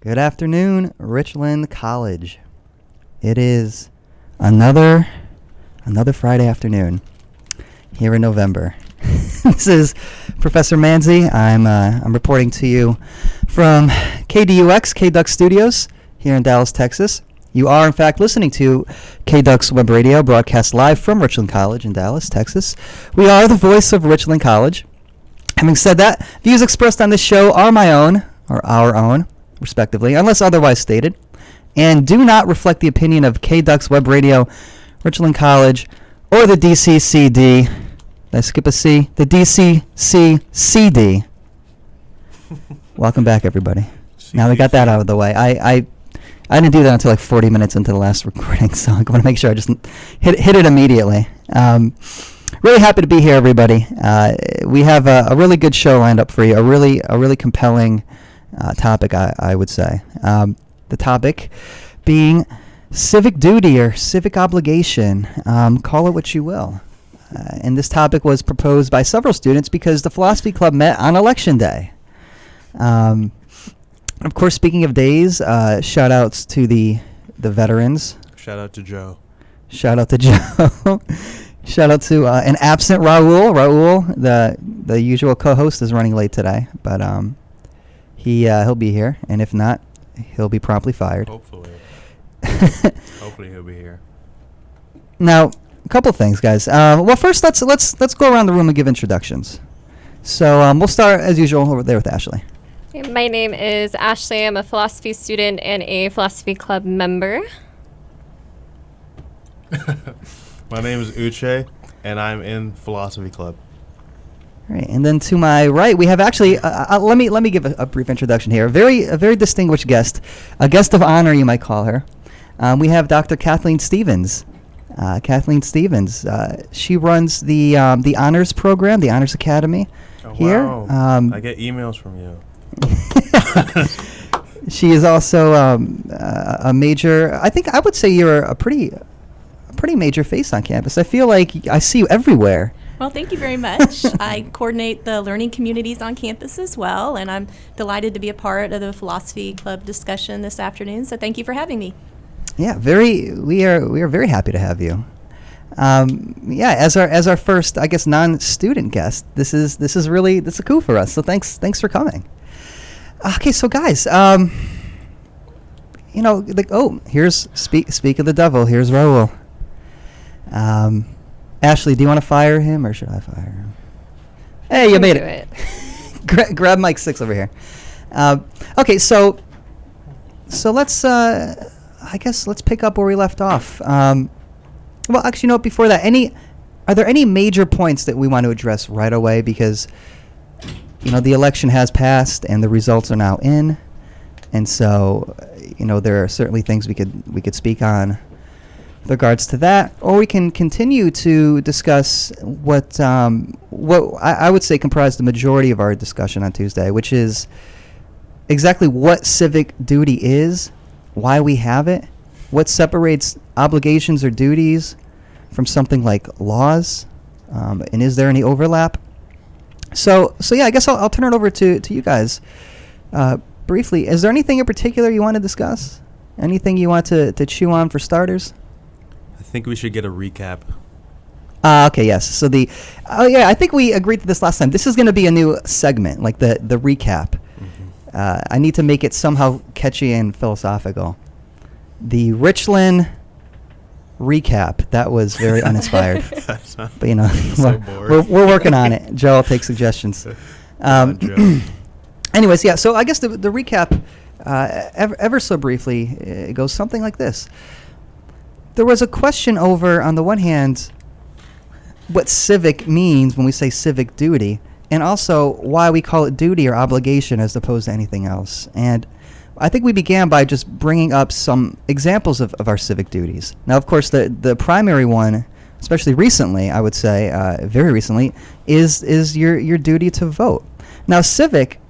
Good afternoon, Richland College. It is another Friday afternoon here in November. This is Professor Manzi. I'm reporting to you from KDUX, KDUX Studios here in Dallas, Texas. You are, in fact, listening to KDUX Web Radio, broadcast live from Richland College in Dallas, Texas. We are the voice of Richland College. Having said that, views expressed on this show are my own, or our own, respectively, unless otherwise stated, and do not reflect the opinion of KDUX Web Radio, Richland College, or the DCCD. Did I skip a C? The DCCCD. Welcome back, everybody. Now we got that out of the way. I didn't do that until like 40 minutes into the last recording, so I want to make sure I just hit it immediately. Really happy to be here, everybody. We have a really good show lined up for you, a really compelling topic, I would say. The topic being civic duty or civic obligation. Call it what you will. And this topic was proposed by several students because the Philosophy Club met on Election Day. Of course, speaking of days, shout outs to the veterans. Shout out to Joe. Shout out to Joe. Shout out to an absent Raul. Raul, the usual co-host, is running late today, but he'll be here, and if not, he'll be promptly fired. Hopefully. Hopefully he'll be here. Now, a couple things, guys. Well, first let's go around the room and give introductions. So we'll start as usual over there with Ashley. My name is Ashley. I'm a philosophy student and a philosophy club member. My name is Uche, and I'm in philosophy club. All right, and then to my right, we have actually. Let me give a brief introduction here. A very distinguished guest, a guest of honor, you might call her. We have Dr. Kathleen Stevens. Kathleen Stevens. She runs the honors program, the Honors Academy here. Wow. I get emails from you. She is also a major. I think I would say you're a pretty major face on campus. I feel like I see you everywhere. Well, thank you very much. I coordinate the learning communities on campus as well, and I'm delighted to be a part of the philosophy club discussion this afternoon. So thank you for having me. Yeah, we are very happy to have you. As our first, I guess, non-student guest, this is cool for us. So thanks for coming. Okay, so guys, here's speak of the devil. Here's Raul. Ashley, do you want to fire him or should I fire him? Hey, you made it. Grab Mike 6 over here. Okay, so let's I guess let's pick up where we left off. Well, actually, before that, are there any major points that we want to address right away? Because the election has passed and the results are now in, and so there are certainly things we could speak on with regards to that, or we can continue to discuss what I would say comprised the majority of our discussion on Tuesday, which is exactly what civic duty is, why we have it, what separates obligations or duties from something like laws, and is there any overlap? So yeah, I guess I'll turn it over to you guys briefly. Is there anything in particular you want to discuss? Anything you want to chew on for starters? I think we should get a recap. Okay, yes. So I think we agreed to this last time. This is going to be a new segment, like the recap. Mm-hmm. I need to make it somehow catchy and philosophical. The Richland recap. That was very uninspired. But we're working on it. Joe will take suggestions. Anyways, yeah. So I guess the recap, ever so briefly, it goes something like this. There was a question over, on the one hand, what civic means when we say civic duty, and also why we call it duty or obligation as opposed to anything else. And I think we began by just bringing up some examples of our civic duties. Now, of course, the primary one, especially recently, I would say, very recently, is your duty to vote. Now, civic,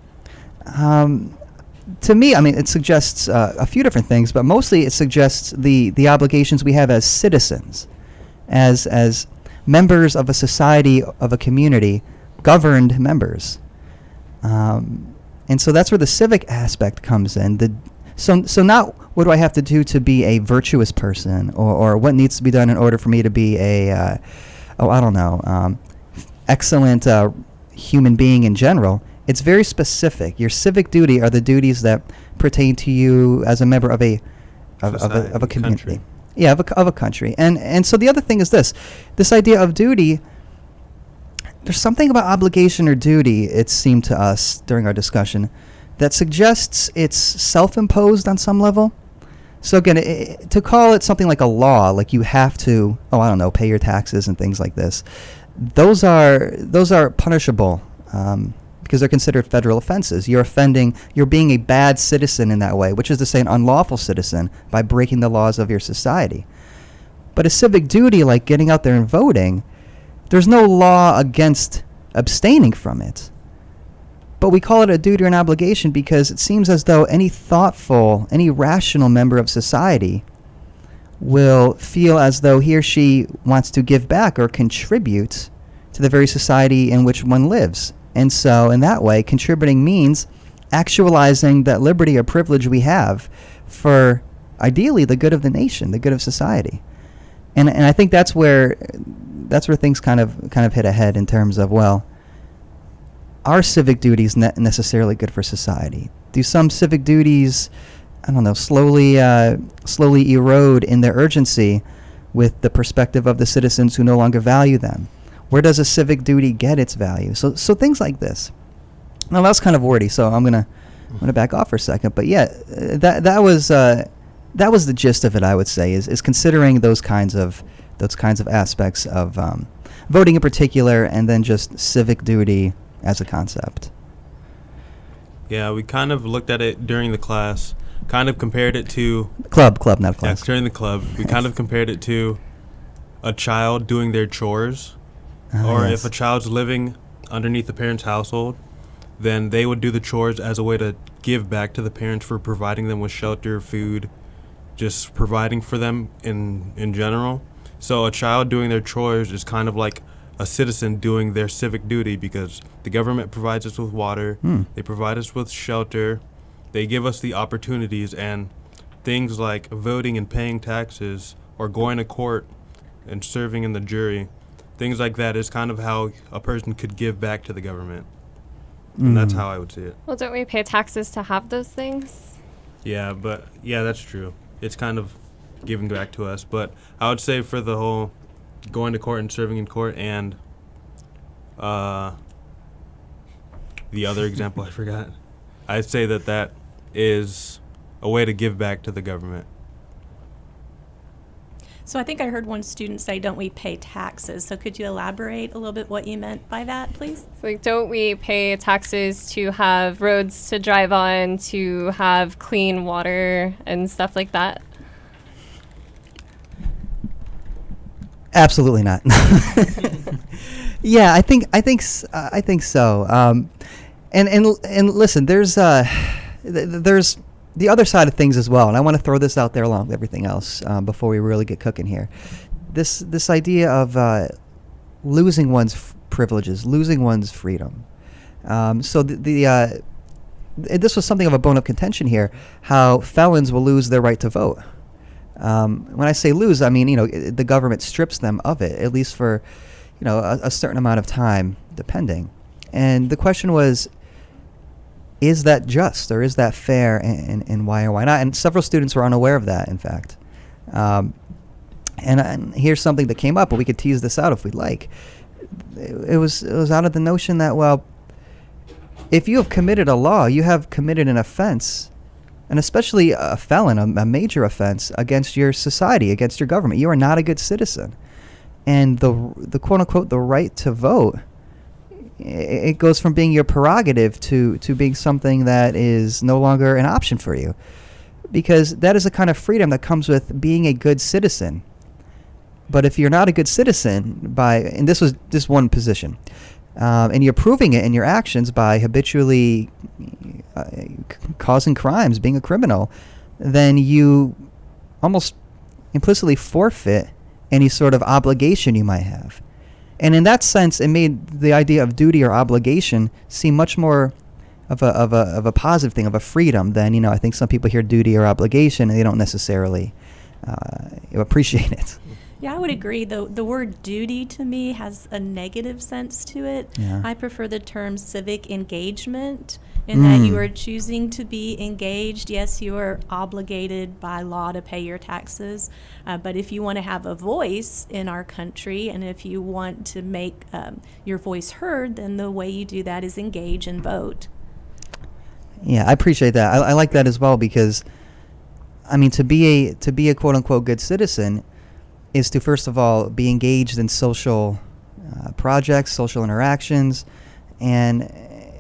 to me, it suggests a few different things, but mostly it suggests the obligations we have as citizens, as members of a society, of a community, governed members. And so that's where the civic aspect comes in. So not what do I have to do to be a virtuous person, or what needs to be done in order for me to be a, excellent human being in general. It's very specific. Your civic duty are the duties that pertain to you as a member of a community. Country. Yeah, of a country. And so the other thing is this idea of duty. There's something about obligation or duty, it seemed to us during our discussion, that suggests it's self-imposed on some level. So again, to call it something like a law, like you have to, pay your taxes and things like this, those are punishable because they're considered federal offenses. You're being a bad citizen in that way, which is to say an unlawful citizen by breaking the laws of your society. But a civic duty, like getting out there and voting, there's no law against abstaining from it. But we call it a duty or an obligation because it seems as though any thoughtful, any rational member of society will feel as though he or she wants to give back or contribute to the very society in which one lives. And so in that way, contributing means actualizing that liberty or privilege we have for ideally the good of the nation, the good of society. And I think that's where things kind of hit ahead in terms of, well, are civic duties necessarily good for society? Do some civic duties, slowly erode in their urgency with the perspective of the citizens who no longer value them? Where does a civic duty get its value? So things like this. Now that's kind of wordy, so I'm gonna back off for a second. But yeah, that was the gist of it. I would say is considering those kinds of aspects of voting in particular, and then just civic duty as a concept. Yeah, we kind of looked at it during the class, kind of compared it to... Club, not class. Yeah, during the club. We kind of compared it to a child doing their chores. Or yes. if a child's living underneath the parent's household, then they would do the chores as a way to give back to the parents for providing them with shelter, food, just providing for them in general. So a child doing their chores is kind of like a citizen doing their civic duty, because the government provides us with water, they provide us with shelter, they give us the opportunities, and things like voting and paying taxes or going to court and serving in the jury, things like that is kind of how a person could give back to the government. And that's how I would see it. Well, don't we pay taxes to have those things? Yeah, that's true. It's kind of giving back to us. But I would say for the whole going to court and serving in court and the other example I forgot, I'd say that is a way to give back to the government. So I think I heard one student say, don't we pay taxes? So could you elaborate a little bit what you meant by that, please? Like, don't we pay taxes to have roads to drive on, to have clean water and stuff like that? Absolutely not. Yeah, I think so. And listen, there's the other side of things as well, and I want to throw this out there along with everything else before we really get cooking here. This idea of losing one's privileges, losing one's freedom. So this was something of a bone of contention here, how felons will lose their right to vote. When I say lose, I mean, the government strips them of it, at least for, a certain amount of time, depending. And the question was, is that just, or is that fair, and why or why not? And several students were unaware of that, in fact. And here's something that came up, but we could tease this out if we'd like. It was out of the notion that, well, if you have committed a law, you have committed an offense, and especially a felon, a major offense against your society, against your government. You are not a good citizen. And the quote-unquote, the right to vote, it goes from being your prerogative to being something that is no longer an option for you. Because that is a kind of freedom that comes with being a good citizen. But if you're not a good citizen, and this was just one position, and you're proving it in your actions by habitually causing crimes, being a criminal, then you almost implicitly forfeit any sort of obligation you might have. And in that sense, it made the idea of duty or obligation seem much more of a positive thing, of a freedom, then I think some people hear duty or obligation and they don't necessarily appreciate it. Yeah, I would agree. The word duty to me has a negative sense to it. Yeah. I prefer the term civic engagement, in that you are choosing to be engaged. Yes, you are obligated by law to pay your taxes, but if you want to have a voice in our country, and if you want to make your voice heard, then the way you do that is engage and vote. Yeah, I appreciate that. I like that as well, because to be a quote unquote good citizen is to, first of all, be engaged in social projects, social interactions, and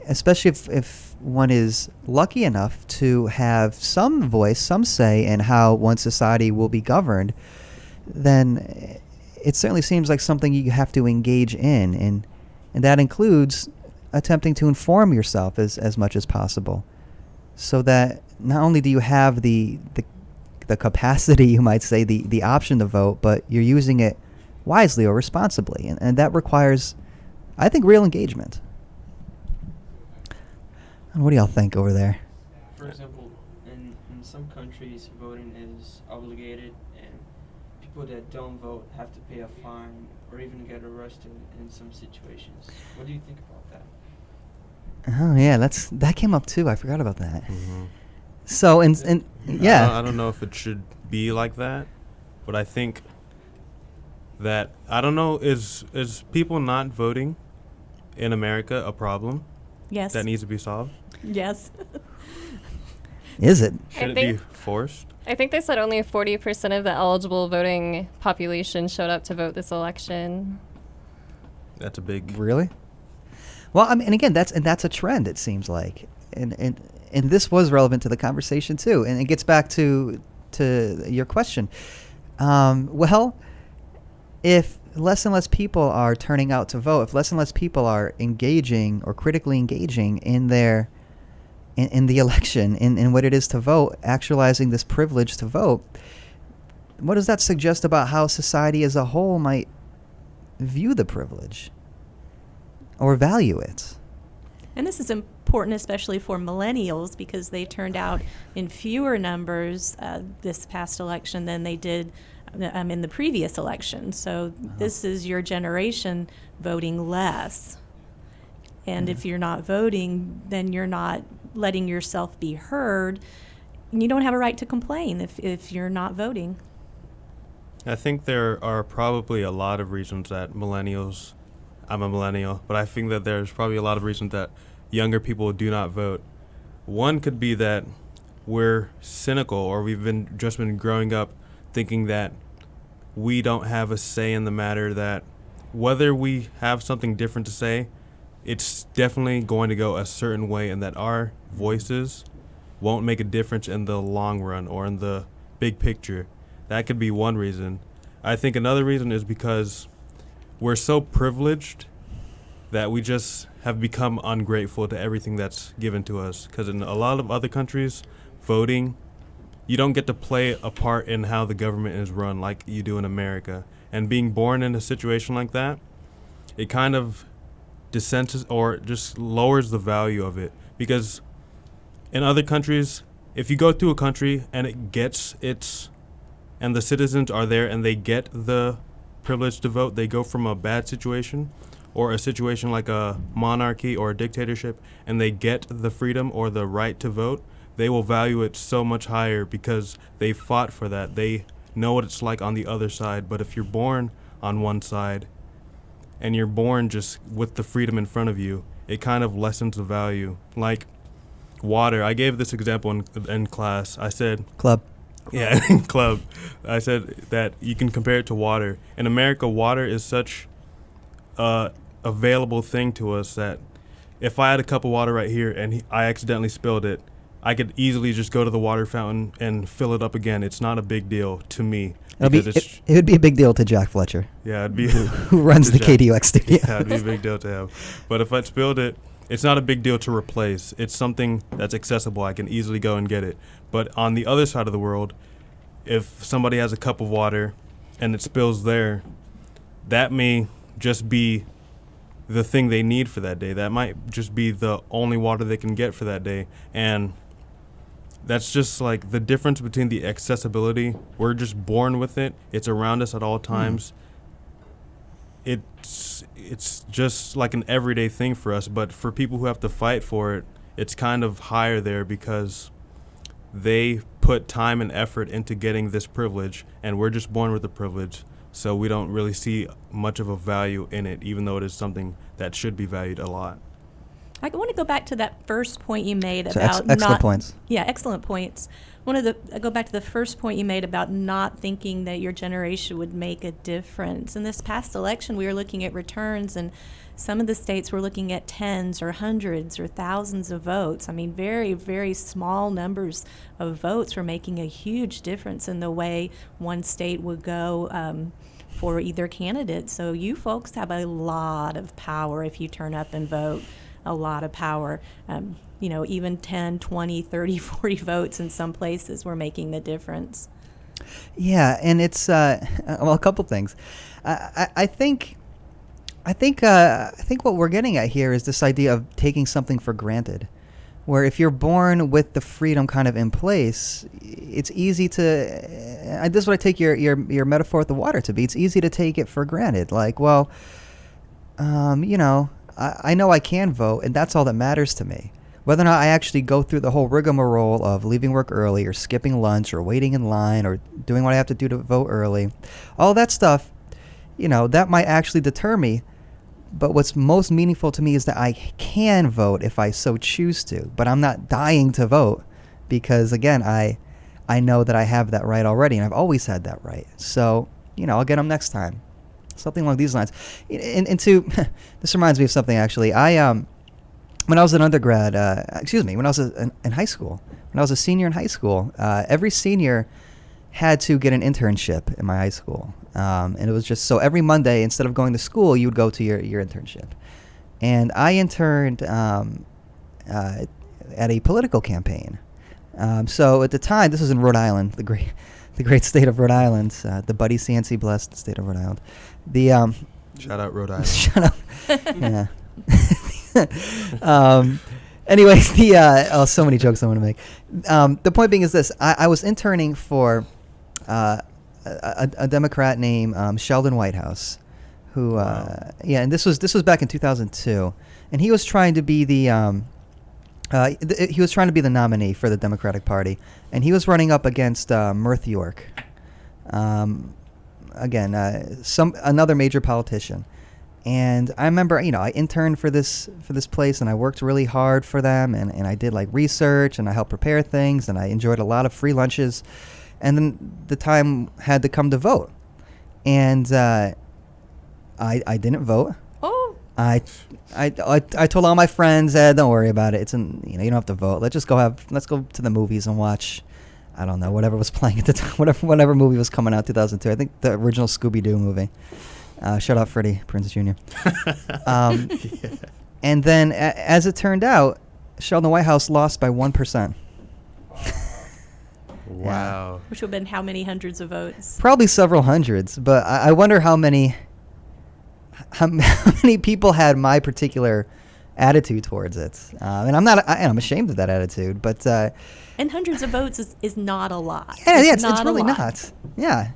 especially if one is lucky enough to have some voice, some say in how one society will be governed, then it certainly seems like something you have to engage in, and that includes attempting to inform yourself as much as possible, so that not only do you have the capacity, you might say, the option to vote, but you're using it wisely or responsibly. And that requires, I think, real engagement. And what do y'all think over there? For example, in some countries, voting is obligated, and people that don't vote have to pay a fine or even get arrested in some situations. What do you think about that? Oh, yeah, that came up too. I forgot about that. Mm-hmm. So, and yeah. I don't know if it should be like that, but I think that, I don't know, is people not voting in America a problem Yes. that needs to be solved? Yes. Is it? Should it be forced? I think they said only 40% of the eligible voting population showed up to vote this election. That's a big... Really? Well, and again, that's a trend, it seems like. And this was relevant to the conversation too, and it gets back to your question. Well, if less and less people are turning out to vote, if less and less people are engaging or critically engaging in the election, in what it is to vote, actualizing this privilege to vote, what does that suggest about how society as a whole might view the privilege or value it? And this is important, especially for millennials, because they turned out in fewer numbers this past election than they did in the previous election. So this is your generation voting less. And if you're not voting, then you're not letting yourself be heard. And you don't have a right to complain if you're not voting. I think there are probably a lot of reasons that millennials... I'm a millennial, but I think that there's probably a lot of reasons that younger people do not vote. One could be that we're cynical, or we've just been growing up thinking that we don't have a say in the matter, that whether we have something different to say, it's definitely going to go a certain way, and that our voices won't make a difference in the long run or in the big picture. That could be one reason. I think another reason is because we're so privileged that we just have become ungrateful to everything that's given to us. Because in a lot of other countries, voting, you don't get to play a part in how the government is run like you do in America. And being born in a situation like that, it kind of dissents or just lowers the value of it. Because in other countries, if you go to a country and it gets its, and the citizens are there and they get the privilege to vote, they go from a bad situation or a situation like a monarchy or a dictatorship, and they get the freedom or the right to vote, they will value it so much higher because they fought for that. They know what it's like on the other side. But if you're born on one side and you're born just with the freedom in front of you, it kind of lessens the value. Like water. I gave this example in class. I said... Club. Yeah, in club. I said that you can compare it to water. In America, water is such a available thing to us that if I had a cup of water right here and I accidentally spilled it, I could easily just go to the water fountain and fill it up again. It's not a big deal to me. It would be a big deal to Jack Fletcher. Yeah, it'd be who runs the KDUX studio. Yeah, it'd be a big deal to him. But if I spilled it, it's not a big deal to replace. It's something that's accessible. I can easily go and get it. But on the other side of the world, if somebody has a cup of water and it spills there, that may just be the thing they need for that day. That might just be the only water they can get for that day. And that's just like the difference between the accessibility. We're just born with it. It's around us at all times. It's just like an everyday thing for us. But for people who have to fight for it, it's kind of higher there because they put time and effort into getting this privilege, and we're just born with the privilege. So we don't really see much of a value in it, even though it is something that should be valued a lot. I want to go back to that first point you made So about excellent points. Yeah, excellent points. I go back to the first point you made about not thinking that your generation would make a difference. In this past election, we were looking at returns, and some of the states were looking at tens or hundreds or thousands of votes. I mean, very, very small numbers of votes were making a huge difference in the way one state would go for either candidate. So you folks have a lot of power if you turn up and vote. A lot of power. Even 10, 20, 30, 40 votes in some places were making the difference. Yeah, and it's a couple things. I think what we're getting at here is this idea of taking something for granted, where if you're born with the freedom kind of in place, it's easy to. This is what I take your metaphor with the water to be. It's easy to take it for granted. Like, well, I know I can vote, and that's all that matters to me. Whether or not I actually go through the whole rigmarole of leaving work early or skipping lunch or waiting in line or doing what I have to do to vote early, all that stuff, that might actually deter me. But what's most meaningful to me is that I can vote if I so choose to. But I'm not dying to vote because, again, I know that I have that right already, and I've always had that right. So, I'll get them next time. Something along these lines. This reminds me of something, actually. When I was an undergrad, when I was in high school, when I was a senior in high school, every senior had to get an internship in my high school. And it was just so every Monday, instead of going to school, you would go to your internship. And I interned at a political campaign. So at the time, this was in Rhode Island, the great state of Rhode Island, the Buddy Cianci blessed state of Rhode Island. Shout out Rhode Island. Shut up. Yeah. Anyways, so many jokes I want to make. The point being is this: I was interning for a Democrat named Sheldon Whitehouse, who and this was back in 2002, and he was trying to be the nominee for the Democratic Party, and he was running up against Murph York, another major politician. And I remember, I interned for this place, and I worked really hard for them, and I did like research, and I helped prepare things, and I enjoyed a lot of free lunches. And then the time had to come to vote, and I didn't vote. Oh. I told all my friends, don't worry about it. You don't have to vote. Let's go to the movies and watch, I don't know, whatever was playing at the time, whatever movie was coming out 2002. I think the original Scooby-Doo movie. Shout out Freddie Prinze Jr. Yeah. And then, as it turned out, Sheldon Whitehouse lost by 1%. Wow. Which would have been how many hundreds of votes? Probably several hundreds, but I wonder how many people had my particular attitude towards it. And I'm ashamed of that attitude, but and hundreds of votes is not a lot. Yeah, it's really not. Yeah.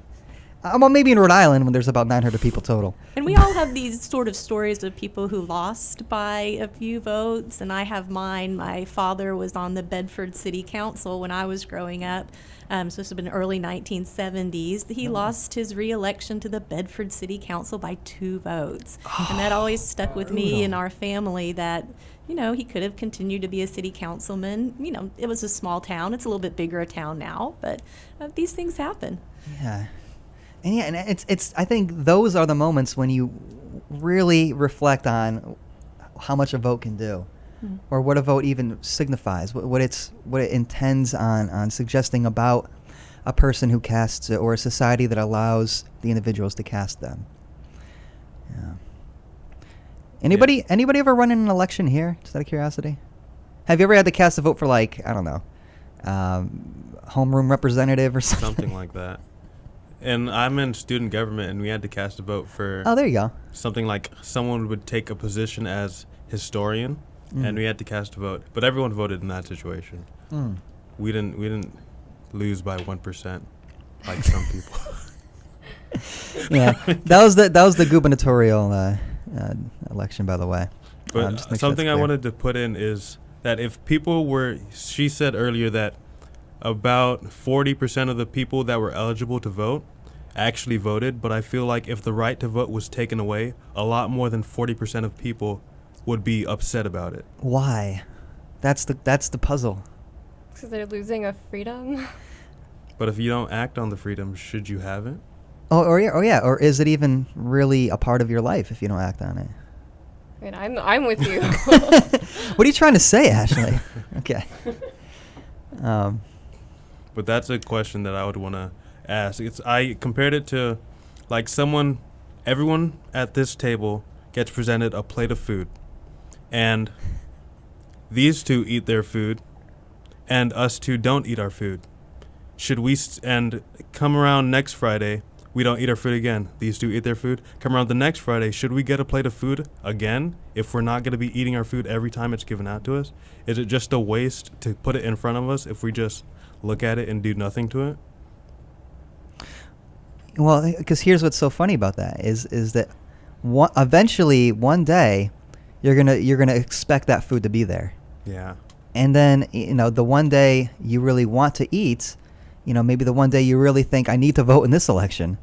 Well, maybe in Rhode Island when there's about 900 people total. And we all have these sort of stories of people who lost by a few votes, and I have mine. My father was on the Bedford City Council when I was growing up. So this would have been early 1970s. He lost his re-election to the Bedford City Council by 2 votes. And that always stuck with me and our family that, he could have continued to be a city councilman. It was a small town. It's a little bit bigger a town now, but these things happen. Yeah. And it's. I think those are the moments when you really reflect on how much a vote can do, or what a vote even signifies, what it intends on suggesting about a person who casts it, or a society that allows the individuals to cast them. Yeah. Anybody ever run in an election here? Just out of curiosity, have you ever had to cast a vote for, like, I don't know, homeroom representative or something? Something like that. And I'm in student government, and we had to cast a vote for Oh, there you go. something like someone would take a position as historian, and we had to cast a vote. But everyone voted in that situation. Mm. We didn't lose by 1%, like some people. Yeah, that was the gubernatorial election, by the way. But just make sure something that's I clear. wanted to put in is that if people were, she said earlier that about 40% of the people that were eligible to vote actually voted, but I feel like if the right to vote was taken away, a lot more than 40% of people would be upset about it. Why? That's the puzzle. Because they're losing a freedom. But if you don't act on the freedom, should you have it? Or is it even really a part of your life if you don't act on it? I mean, I'm with you. What are you trying to say, Ashley? Okay. But that's a question that I would want to ask. I compared it to like everyone at this table gets presented a plate of food, and these two eat their food, and us two don't eat our food. Should we and come around next Friday, we don't eat our food again. These two eat their food. Come around the next Friday, should we get a plate of food again if we're not going to be eating our food every time it's given out to us? Is it just a waste to put it in front of us if we just look at it and do nothing to it? Well, because here's what's so funny about that is that eventually one day you're gonna expect that food to be there, Yeah. and then the one day you really want to eat, maybe the one day you really think I need to vote in this election,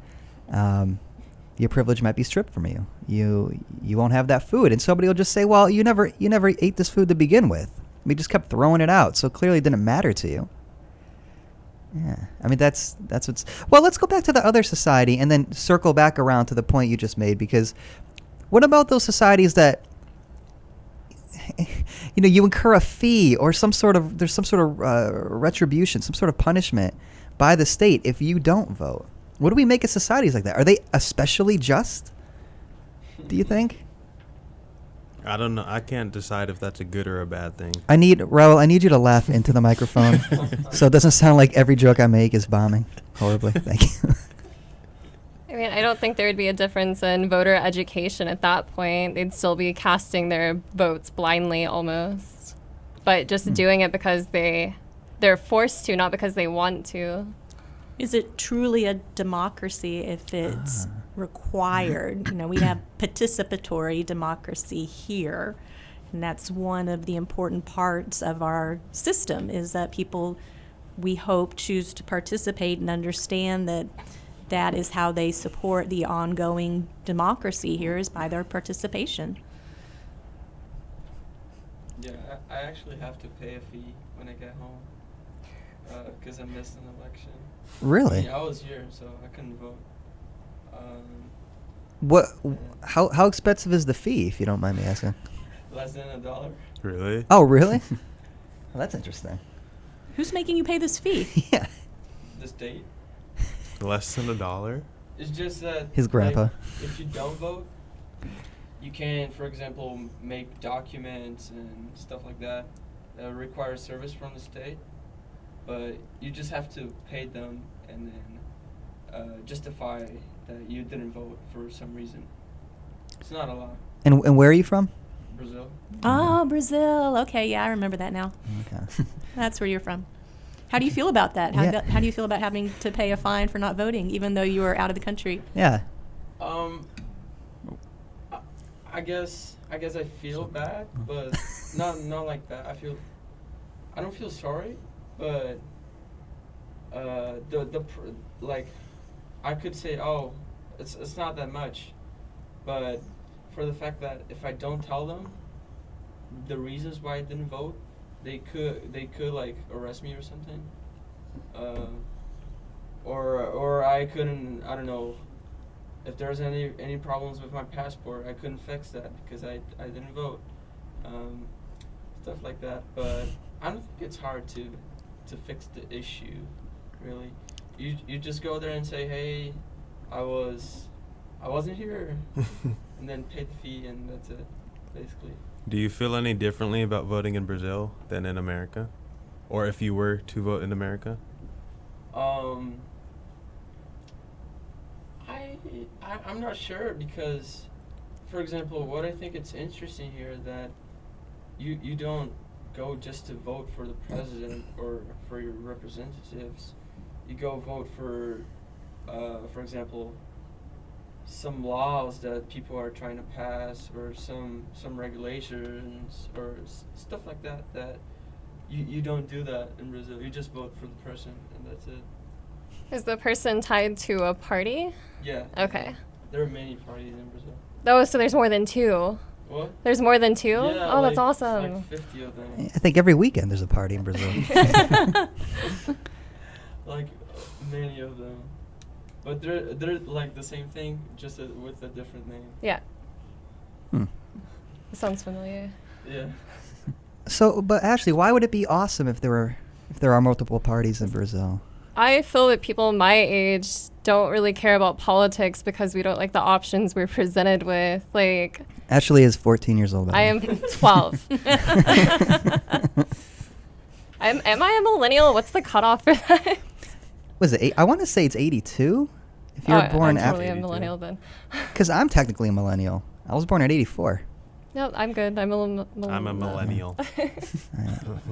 your privilege might be stripped from you. You won't have that food, and somebody will just say, well, you never ate this food to begin with. We just kept throwing it out, so clearly it didn't matter to you. Yeah, I mean that's what's. Well, let's go back to the other society and then circle back around to the point you just made, because what about those societies that you incur a fee or there's some sort of retribution, some sort of punishment by the state if you don't vote? What do we make of societies like that? Are they especially just, do you think? I don't know. I can't decide if that's a good or a bad thing. Raul, I need you to laugh into the microphone so it doesn't sound like every joke I make is bombing horribly. Thank you. I mean, I don't think there would be a difference in voter education at that point. They'd still be casting their votes blindly almost, but just doing it because they're forced to, not because they want to. Is it truly a democracy if it's required? We have participatory democracy here, and that's one of the important parts of our system, is that people, we hope, choose to participate and understand that is how they support the ongoing democracy here, is by their participation. Yeah, I actually have to pay a fee when I get home because I missed an election. Really? Yeah, I was here, so I couldn't vote. What? How expensive is the fee, if you don't mind me asking? Less than $1. Really? Oh, really? Well, that's interesting. Who's making you pay this fee? Yeah. The state. Less than $1? It's just that His grandpa. like, if you don't vote, you can, for example, make documents and stuff like that that require service from the state, but you just have to pay them and then justify that you didn't vote for some reason. It's not a lot. And where are you from? Brazil. Oh, Brazil. Okay, yeah, I remember that now. Okay. That's where you're from. How do you feel about that? How do you feel about having to pay a fine for not voting, even though you were out of the country? Yeah. I guess I feel bad, but not like that. I don't feel sorry, but like I could say, oh, it's not that much, but for the fact that if I don't tell them the reasons why I didn't vote, they could like arrest me or something, or I couldn't, I don't know, if there's any problems with my passport, I couldn't fix that because I didn't vote, stuff like that. But I don't think it's hard to fix the issue, really. You just go there and say, hey, I wasn't here, and then pay the fee, and that's it, basically. Do you feel any differently about voting in Brazil than in America? Or if you were to vote in America? I'm not sure because, for example, what I think it's interesting here that you don't go just to vote for the president or for your representatives. You go vote for example, some laws that people are trying to pass or some regulations or stuff like that that you don't do that in Brazil. You just vote for the person and that's it. Is the person tied to a party? Yeah. Okay. There are many parties in Brazil. Oh, so there's more than two. What? There's more than two? Yeah, Oh, that's like- awesome. Like 50 of them. I think every weekend there's a party in Brazil. Like many of them. But they're like the same thing, just with a different name. Yeah. Hmm. Sounds familiar. Yeah. So, but Ashley, why would it be awesome if there are multiple parties in Brazil? I feel that people my age don't really care about politics because we don't like the options we're presented with. Like, Ashley is 14 years old. by I the am way. 12. Am I a millennial? What's the cutoff for that? Was it? I want to say it's 82. If you were born I'm totally after, a millennial then. because I'm technically a millennial. I was born at 84. No, I'm good. I'm a millennial. I'm a millennial.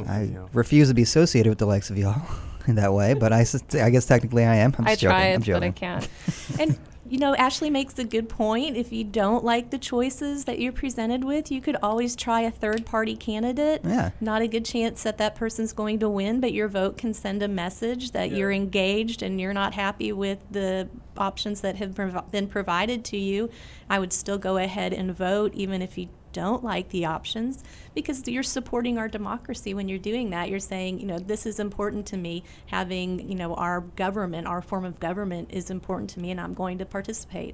I Yeah. refuse to be associated with the likes of y'all in that way, but I guess technically I am. I'm I just joking. I'm tried, but I joking. can't. And, you know, Ashley makes a good point. If you don't like the choices that you're presented with, you could always try a third-party candidate. Yeah. Not a good chance that that person's going to win, but your vote can send a message that Yeah. you're engaged and you're not happy with the options that have been provided to you. I would still go ahead and vote, even if you don't like the options, because you're supporting our democracy when you're doing that. You're saying, you know, this is important to me. Having, you know, our government, our form of government is important to me, and I'm going to participate.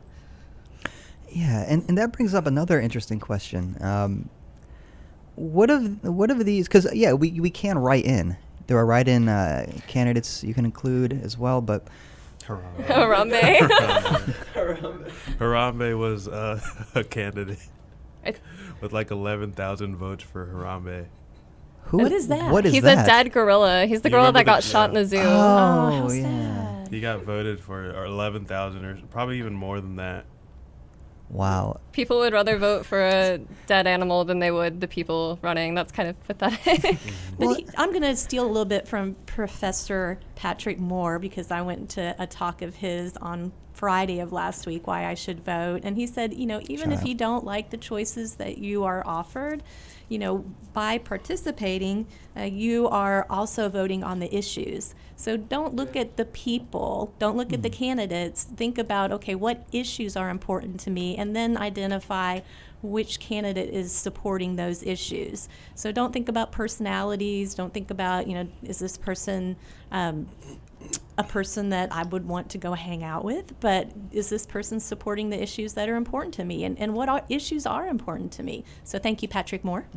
Yeah, and that brings up another interesting question. What of these? Because we can write in. There are write-in candidates you can include as well, but Harambe. Harambe was a candidate I- with like 11,000 votes for Harambe. What is that? What is He's that? a dead gorilla. He's the You gorilla remember that got the- shot in yeah. the zoo. Oh, how yeah. sad. He got voted for 11,000 or probably even more than that. Wow. People would rather vote for a dead animal than they would the people running. That's kind of pathetic. But I'm going to steal a little bit from Professor Patrick Moore because I went to a talk of his on Friday of last week, why I should vote. And he said, you know, even if Child. you don't like the choices that you are offered, you know, by participating, you are also voting on the issues. So don't look at the people, don't look at the candidates. Think about, okay, what issues are important to me, and then identify which candidate is supporting those issues. So don't think about personalities, don't think about, you know, is this person a person that I would want to go hang out with, but is this person supporting the issues that are important to me, and what issues are important to me? So thank you, Patrick Moore.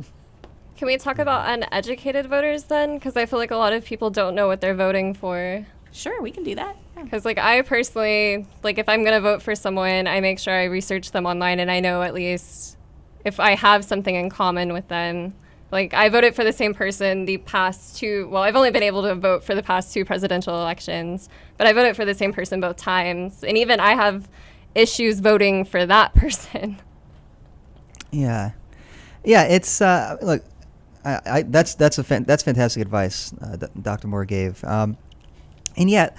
Can we talk about uneducated voters then? Because I feel like a lot of people don't know what they're voting for. Sure, we can do that. Yeah. Because, like, I personally, like, if I'm going to vote for someone, I make sure I research them online and I know at least if I have something in common with them. Like, I voted for the same person the past two, well, I've only been able to vote for the past two presidential elections, but I voted for the same person both times. And even I have issues voting for that person. Yeah, it's look, that's fantastic advice Dr. Moore gave, and yet,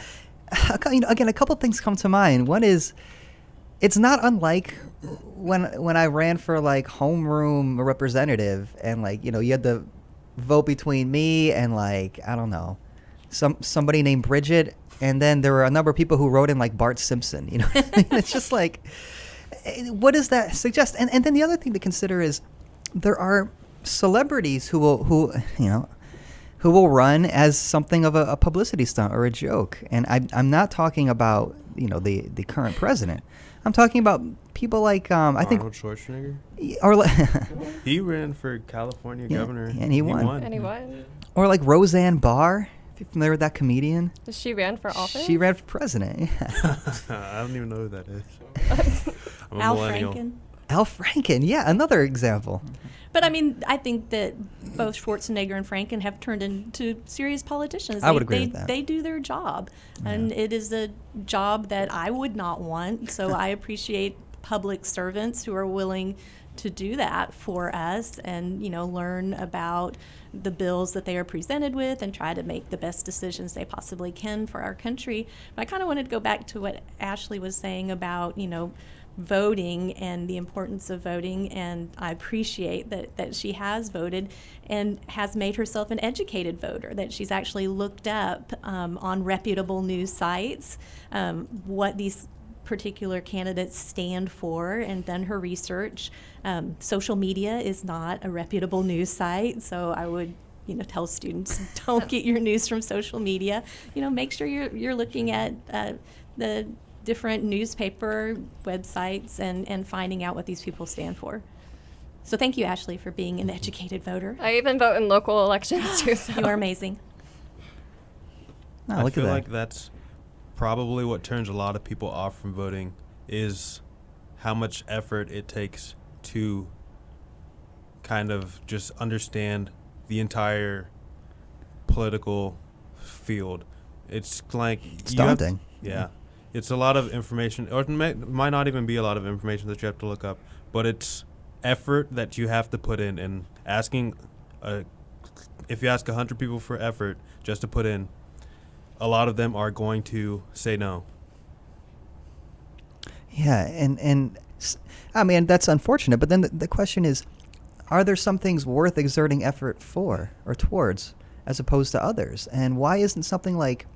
again, a couple things come to mind. One is, it's not unlike when I ran for like homeroom representative, and like, you know, you had to vote between me and like, I don't know, somebody named Bridget, and then there were a number of people who wrote in like Bart Simpson. You know, it's just like, what does that suggest? And then the other thing to consider is there are celebrities who will run as something of a publicity stunt or a joke. And I'm not talking about, you know, the current president. I'm talking about people like I think Arnold Schwarzenegger. or He ran for California Yeah, governor. and he won. Anyone? or like Roseanne Barr. If you're familiar with that comedian, She ran for office? she ran for president. Yeah. I don't even know who that is. I'm a Al millennial. Franken. Al Franken, yeah, another example. But I mean, I think that both Schwarzenegger and Franken have turned into serious politicians. I would agree with that. They do their job, and it is a job that I would not want. So I appreciate public servants who are willing to do that for us, and learn about the bills that they are presented with and try to make the best decisions they possibly can for our country. But I kind of wanted to go back to what Ashley was saying about voting and the importance of voting, and I appreciate that she has voted and has made herself an educated voter, that she's actually looked up on reputable news sites what these particular candidates stand for and done her research. Social media is not a reputable news site, so I would tell students, don't get your news from social media. Make sure you're looking at the different newspaper websites and finding out what these people stand for. So thank you, Ashley, for being an educated voter. I even vote in local elections too. So. You are amazing. Oh, I look feel at that. like that's probably what turns a lot of people off from voting, is how much effort it takes to kind of just understand the entire political field. It's like It's you have- daunting. yeah. It's a lot of information, or it might not even be a lot of information that you have to look up, but it's effort that you have to put in. And asking, if you ask 100 people for effort just to put in, a lot of them are going to say no. Yeah, and I mean, that's unfortunate, but then the question is, are there some things worth exerting effort for or towards as opposed to others? And why isn't something like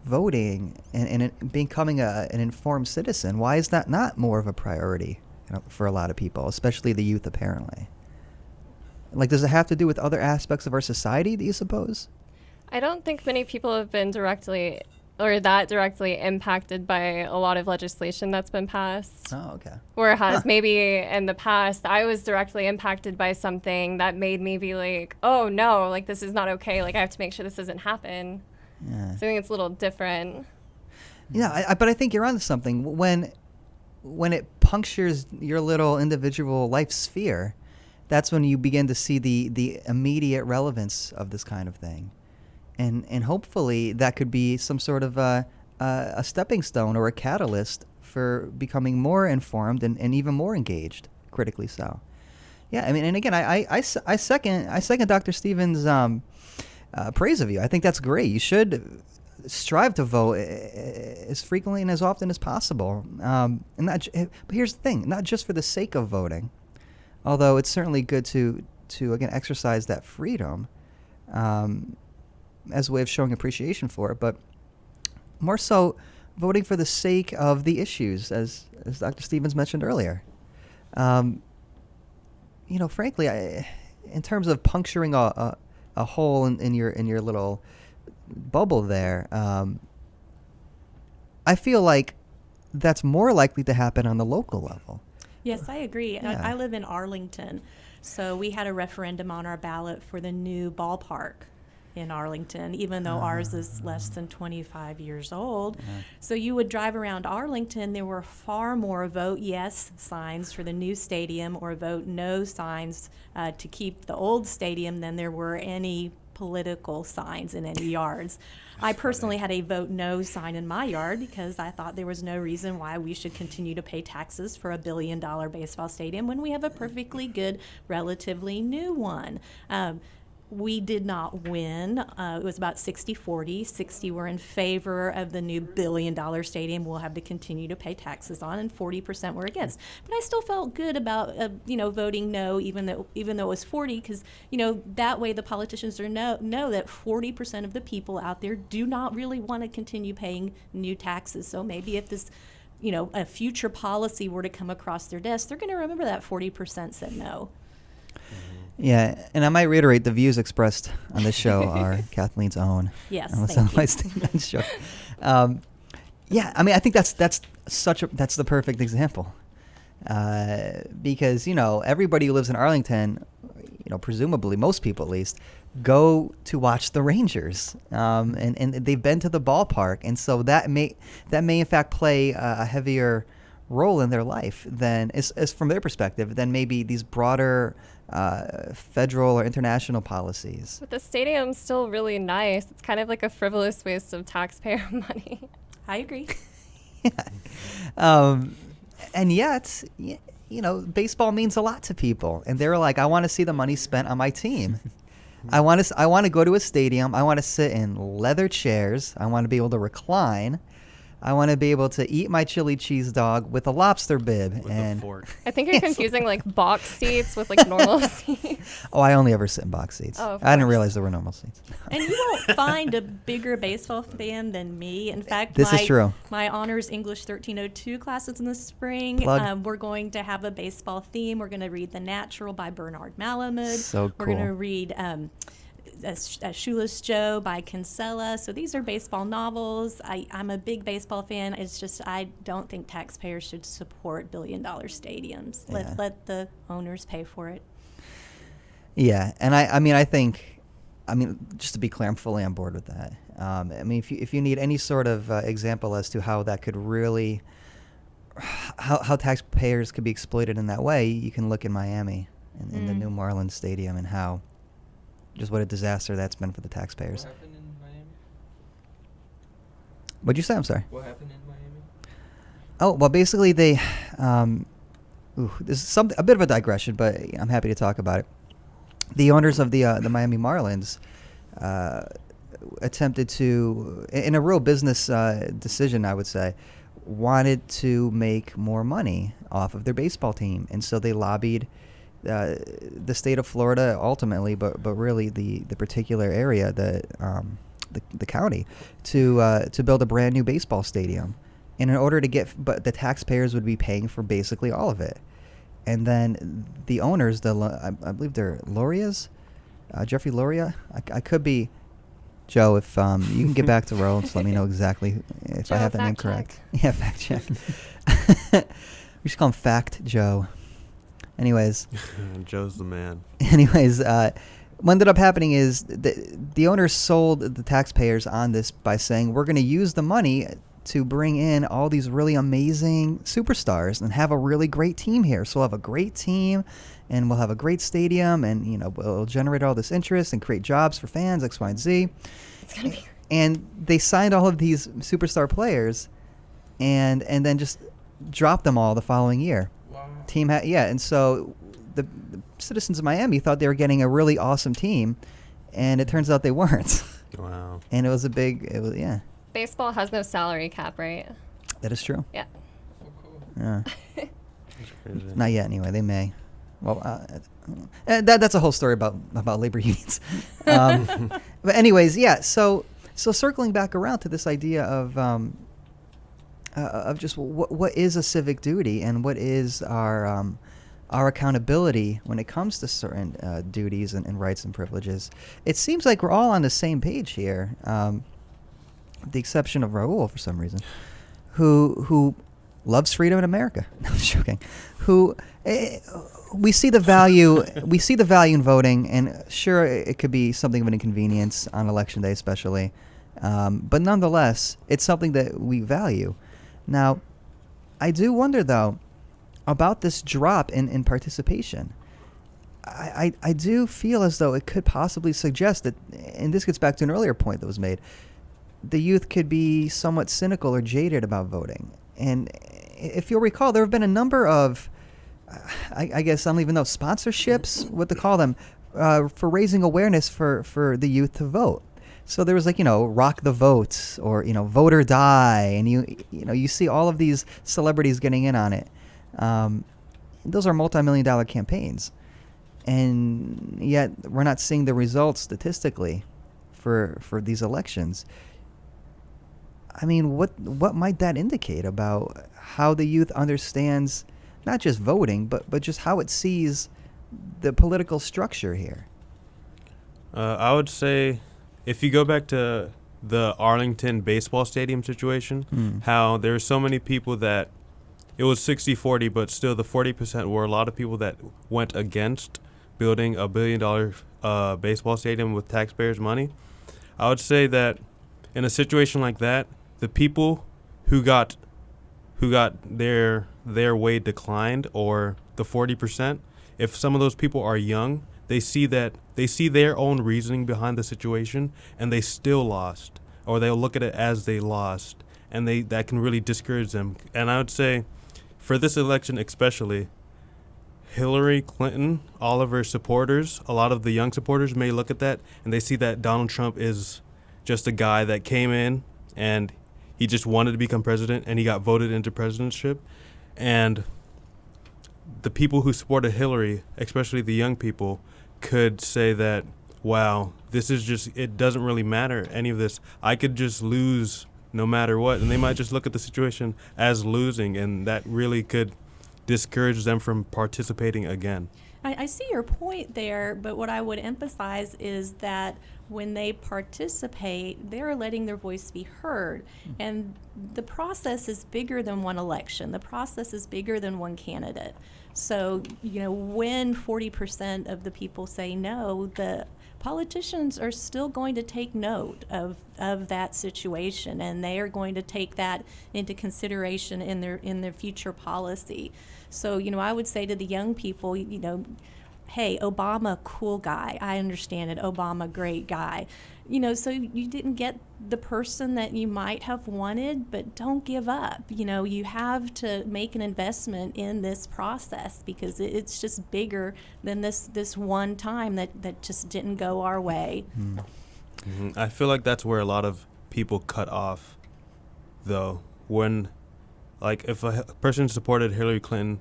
voting and becoming an informed citizen, why is that not more of a priority for a lot of people, especially the youth, apparently? Like, does it have to do with other aspects of our society, do you suppose? I don't think many people have been directly impacted by a lot of legislation that's been passed. Oh, okay. Whereas maybe in the past, I was directly impacted by something that made me be like, oh no, like this is not okay. Like I have to make sure this doesn't happen. Yeah. So I think it's a little different. Yeah, but I think you're onto something. When it punctures your little individual life sphere, that's when you begin to see the immediate relevance of this kind of thing. And hopefully that could be some sort of a stepping stone or a catalyst for becoming more informed and even more engaged, critically so. Yeah, I mean, and again, I second Dr. Stevens' praise of you. I think that's great. You should strive to vote as frequently and as often as possible. But here's the thing: not just for the sake of voting, although it's certainly good to again exercise that freedom. As a way of showing appreciation for it, but more so voting for the sake of the issues, as Dr. Stevens mentioned earlier. Frankly, in terms of puncturing a hole in your little bubble there, I feel like that's more likely to happen on the local level. Yes, I agree. Yeah. I live in Arlington, so we had a referendum on our ballot for the new ballpark in Arlington, even though ours is less than 25 years old. So you would drive around Arlington, there were far more vote yes signs for the new stadium or vote no signs to keep the old stadium than there were any political signs in any yards. I personally had a vote no sign in my yard because I thought there was no reason why we should continue to pay taxes for $1 billion baseball stadium when we have a perfectly good, relatively new one. We did not win. It was about 60-40. 60 were in favor of the new $1 billion stadium we'll have to continue to pay taxes on, and 40% were against. But I still felt good about voting no, even though it was 40, because that way the politicians know that 40% of the people out there do not really want to continue paying new taxes. So maybe if this a future policy were to come across their desk, they're going to remember that 40% said no. Yeah, and I might reiterate, the views expressed on this show are Kathleen's own. Yes, Unless thank I stand show. Yeah, I mean, I think that's the perfect example, because everybody who lives in Arlington, presumably most people at least, go to watch the Rangers, and they've been to the ballpark, and so that may in fact play a heavier role in their life than, as from their perspective, than maybe these broader federal or international policies. But the stadium's still really nice. It's kind of like a frivolous waste of taxpayer money. I agree. And yet, baseball means a lot to people. And they're like, I want to see the money spent on my team. I want to go to a stadium. I want to sit in leather chairs. I want to be able to recline. I want to be able to eat my chili cheese dog with a lobster bib With and a fork. I think you're confusing like box seats with like normal seats. Oh, I only ever sit in box seats. Oh, of I didn't course. realize there were normal seats. And you won't find a bigger baseball fan than me. In fact, This is true. My honors English 1302 classes in the spring. Plug. We're going to have a baseball theme. We're going to read The Natural by Bernard Malamud. So We're going to cool. read Shoeless Joe by Kinsella. So these are baseball novels. I'm a big baseball fan. It's just I don't think taxpayers should support billion-dollar stadiums. Yeah. Let the owners pay for it. Yeah, and I think, just to be clear, I'm fully on board with that. If you need any sort of example as to how that could really, how taxpayers could be exploited in that way, you can look in Miami in the New Marlins Stadium and how, just what a disaster that's been for the taxpayers. What happened in Miami? What'd you say? I'm sorry. What happened in Miami? Oh, well, basically they, this is a bit of a digression, but I'm happy to talk about it. The owners of the Miami Marlins attempted to, in a real business decision, I would say, wanted to make more money off of their baseball team, and so they lobbied the state of Florida ultimately, but really the particular area, the county, to build a brand new baseball stadium, and in order to but the taxpayers would be paying for basically all of it. And then the owners, I believe they're Lorias, Jeffrey Loria. I could be, Joe, if you can get back to Ro, just let me know exactly if Joe, I have that name fact correct. Yeah, fact check. We should call him Fact Joe. Anyways. Joe's the man. Anyways, what ended up happening is the owners sold the taxpayers on this by saying, we're going to use the money to bring in all these really amazing superstars and have a really great team here. So we'll have a great team and we'll have a great stadium and, we'll generate all this interest and create jobs for fans, X, Y, and Z. It's gonna be. And they signed all of these superstar players and then just dropped them all the following year. Wow. And so the citizens of Miami thought they were getting a really awesome team, and it turns out they weren't. Wow. And it was yeah. Baseball has no salary cap, right? That is true. Yeah. Oh, cool. Yeah. That's crazy. Not yet, anyway. They may. Well, that's a whole story about labor unions. But anyways, yeah. So circling back around to this idea of just what is a civic duty and what is our accountability when it comes to certain duties and rights and privileges. It seems like we're all on the same page here, with the exception of Raul for some reason, who loves freedom in America. No, I'm joking. We see the value. We see the value in voting, and sure, it could be something of an inconvenience on Election Day, especially. But nonetheless, it's something that we value. Now, I do wonder, though, about this drop in participation. I do feel as though it could possibly suggest that, and this gets back to an earlier point that was made, the youth could be somewhat cynical or jaded about voting. And if you'll recall, there have been a number of, I guess, I don't even know, sponsorships, what to call them, for raising awareness for the youth to vote. So there was Rock the Vote or, Vote or Die. And you see all of these celebrities getting in on it. Those are multi-million-dollar campaigns. And yet we're not seeing the results statistically for these elections. I mean, what might that indicate about how the youth understands not just voting, but just how it sees the political structure here? I would say if you go back to the Arlington baseball stadium situation, how there were so many people that it was 60-40, but still the 40% were a lot of people that went against building $1 billion baseball stadium with taxpayers' money. I would say that in a situation like that, the people who got their way declined, or the 40%, if some of those people are young, they see their own reasoning behind the situation, and they still lost, or they'll look at it as they lost, and that can really discourage them. And I would say, for this election especially, Hillary Clinton, all of her supporters, a lot of the young supporters may look at that and they see that Donald Trump is just a guy that came in and he just wanted to become president and he got voted into presidentship. And the people who supported Hillary, especially the young people, could say that, wow, this is just, it doesn't really matter, any of this. I could just lose no matter what. And they might just look at the situation as losing, and that really could discourage them from participating again. I see your point there, but what I would emphasize is that when they participate, they're letting their voice be heard. And the process is bigger than one election. The process is bigger than one candidate. So, when 40% of the people say no, the politicians are still going to take note of that situation, and they are going to take that into consideration in their future policy. So, I would say to the young people, hey, Obama, cool guy. I understand it. Obama, great guy. So you didn't get the person that you might have wanted, but don't give up. You have to make an investment in this process because it's just bigger than this one time that just didn't go our way. Mm-hmm. I feel like that's where a lot of people cut off, though. When, if a person supported Hillary Clinton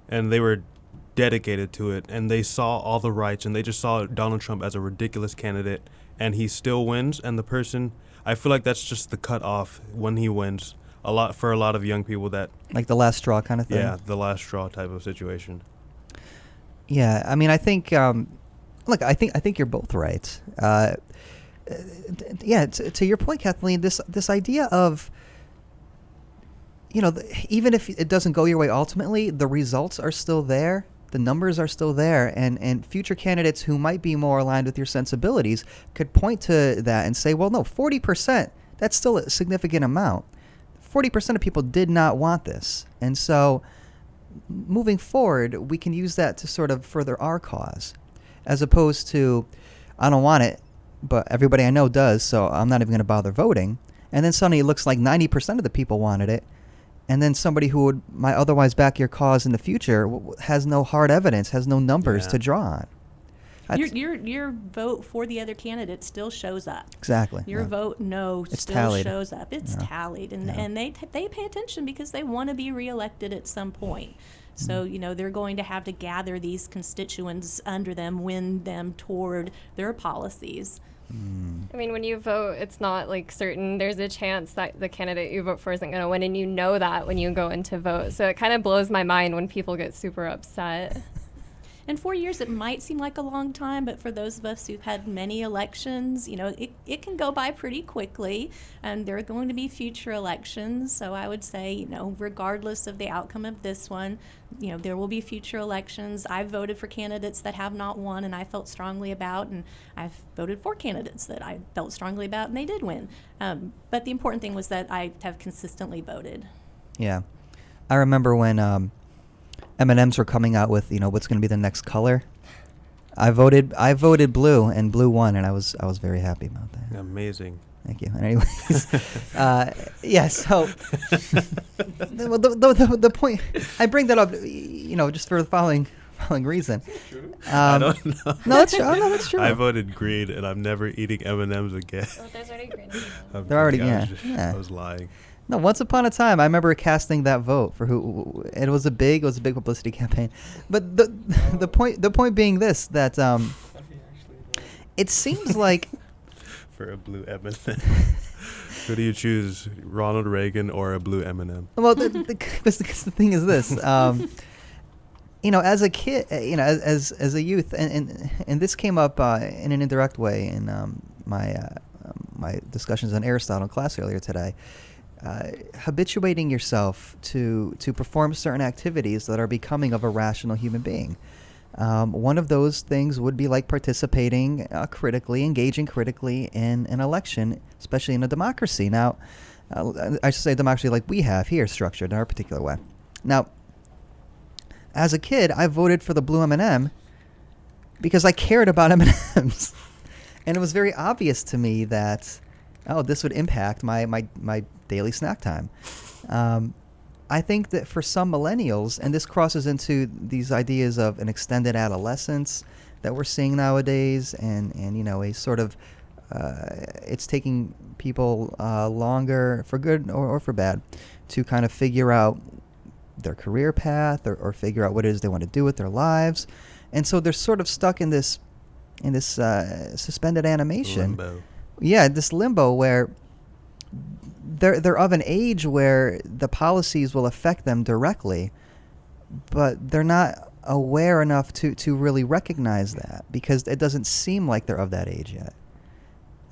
and they were dedicated to it and they saw all the rights and they just saw Donald Trump as a ridiculous candidate and he still wins, and the person, I feel like that's just the cutoff when he wins for a lot of young people. That like the last straw kind of thing. Yeah, the last straw type of situation. Yeah, I mean, I think look, I think you're both right. Yeah, to your point, Kathleen, this idea of even if it doesn't go your way ultimately, the results are still there. The numbers are still there, and future candidates who might be more aligned with your sensibilities could point to that and say, well, no, 40%, that's still a significant amount. 40% of people did not want this. And so moving forward, we can use that to sort of further our cause, as opposed to, I don't want it, but everybody I know does, so I'm not even going to bother voting. And then suddenly it looks like 90% of the people wanted it. And then somebody who might otherwise back your cause in the future has no hard evidence, has no numbers to draw on. Your vote for the other candidate still shows up. Exactly. Your vote no it's still tallied. Shows up. It's tallied, and they pay attention because they want to be reelected at some point. So they're going to have to gather these constituents under them, win them toward their policies. I mean, when you vote, it's not certain. There's a chance that the candidate you vote for isn't going to win, and you know that when you go in to vote. So it kind of blows my mind when people get super upset. And 4 years, it might seem like a long time, but for those of us who've had many elections, it can go by pretty quickly. And there are going to be future elections. So I would say, regardless of the outcome of this one, there will be future elections. I've voted for candidates that have not won and I felt strongly about, and I've voted for candidates that I felt strongly about and they did win. But the important thing was that I have consistently voted. Yeah. I remember when M&Ms were coming out with, what's going to be the next color. I voted blue, and blue won, and I was very happy about that. Amazing. Thank you. And anyways, yeah. So the point I bring that up, just for the following reason. I don't know. No, that's true. Oh, no, that's true. I voted green, and I'm never eating M&Ms again. Oh, there's already green. They're already I was lying. No, once upon a time, I remember casting that vote for who. It was a big publicity campaign, but the point being this, that it seems like for a blue M&M. Who do you choose, Ronald Reagan or a blue M&M? Well, the thing is this, as a kid, as a youth, and this came up in an indirect way in my discussions on Aristotle class earlier today. Habituating yourself to perform certain activities that are becoming of a rational human being. One of those things would be like participating critically, engaging critically in an election, especially in a democracy. Now, I should say democracy like we have here, structured in our particular way. Now, as a kid, I voted for the blue M&M because I cared about M&Ms. And it was very obvious to me that, this would impact my daily snack time. I think that for some millennials, and this crosses into these ideas of an extended adolescence that we're seeing nowadays, and a sort of, it's taking people longer, for good or for bad, to kind of figure out their career path or figure out what it is they want to do with their lives. And so they're sort of stuck in this suspended animation. Limbo. Yeah, this limbo where they're of an age where the policies will affect them directly, but they're not aware enough to really recognize that because it doesn't seem like they're of that age yet.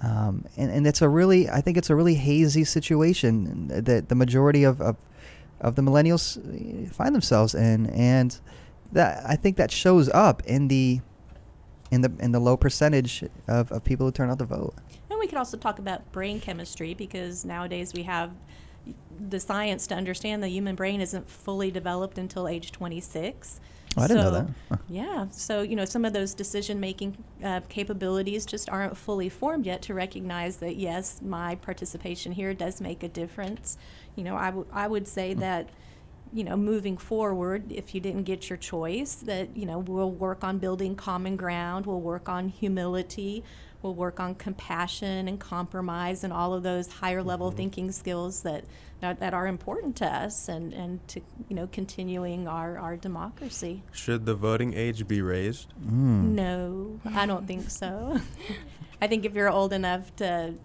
And it's I think it's a really hazy situation that the majority of the millennials find themselves in, and that I think that shows up in the low percentage of people who turn out to vote. And we could also talk about brain chemistry, because nowadays we have the science to understand the human brain isn't fully developed until age 26. Oh, I didn't know that. Huh. Yeah. So, some of those decision-making capabilities just aren't fully formed yet to recognize that, yes, my participation here does make a difference. I would say that, moving forward, if you didn't get your choice, that, we'll work on building common ground, we'll work on humility, we'll work on compassion and compromise and all of those higher level thinking skills that are important to us and to, continuing our democracy. Should the voting age be raised? No, I don't think so. I think if you're old enough to,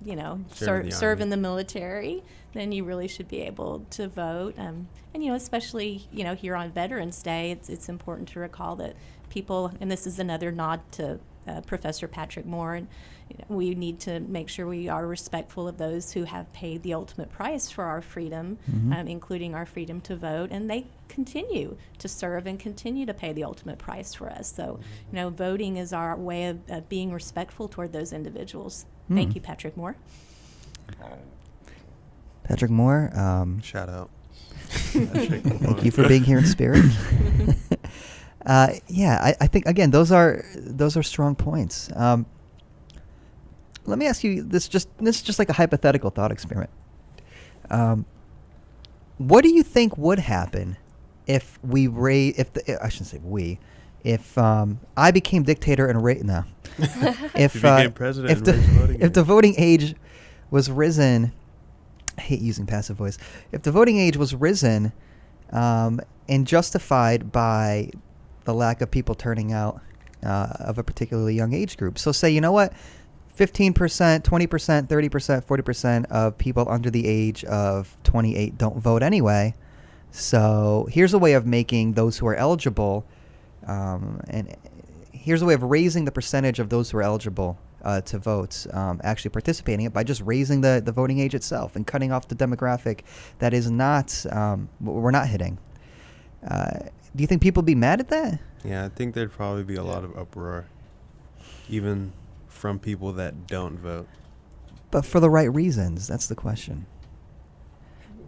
serve in the military, then you really should be able to vote. And, especially, here on Veterans Day, it's important to recall that people, and this is another nod to Professor Patrick Moore, and we need to make sure we are respectful of those who have paid the ultimate price for our freedom, including our freedom to vote, and they continue to serve and continue to pay the ultimate price for us. So, voting is our way of being respectful toward those individuals. Thank you, Patrick Moore. Patrick Moore. Shout out. Thank you for being here in spirit. I think again those are strong points. Let me ask you this is just like a hypothetical thought experiment. What do you think would happen if I became dictator and if you became president if the voting age was risen? I hate using passive voice. If the voting age was risen and justified by the lack of people turning out of a particularly young age group. So say, 15%, 20%, 30%, 40% of people under the age of 28 don't vote anyway. So here's a way of making those who are eligible, and here's a way of raising the percentage of those who are eligible to vote actually participating in it by just raising the voting age itself and cutting off the demographic that is not, we're not hitting. Do you think people would be mad at that? Yeah, I think there'd probably be a lot of uproar, even from people that don't vote. But for the right reasons, that's the question.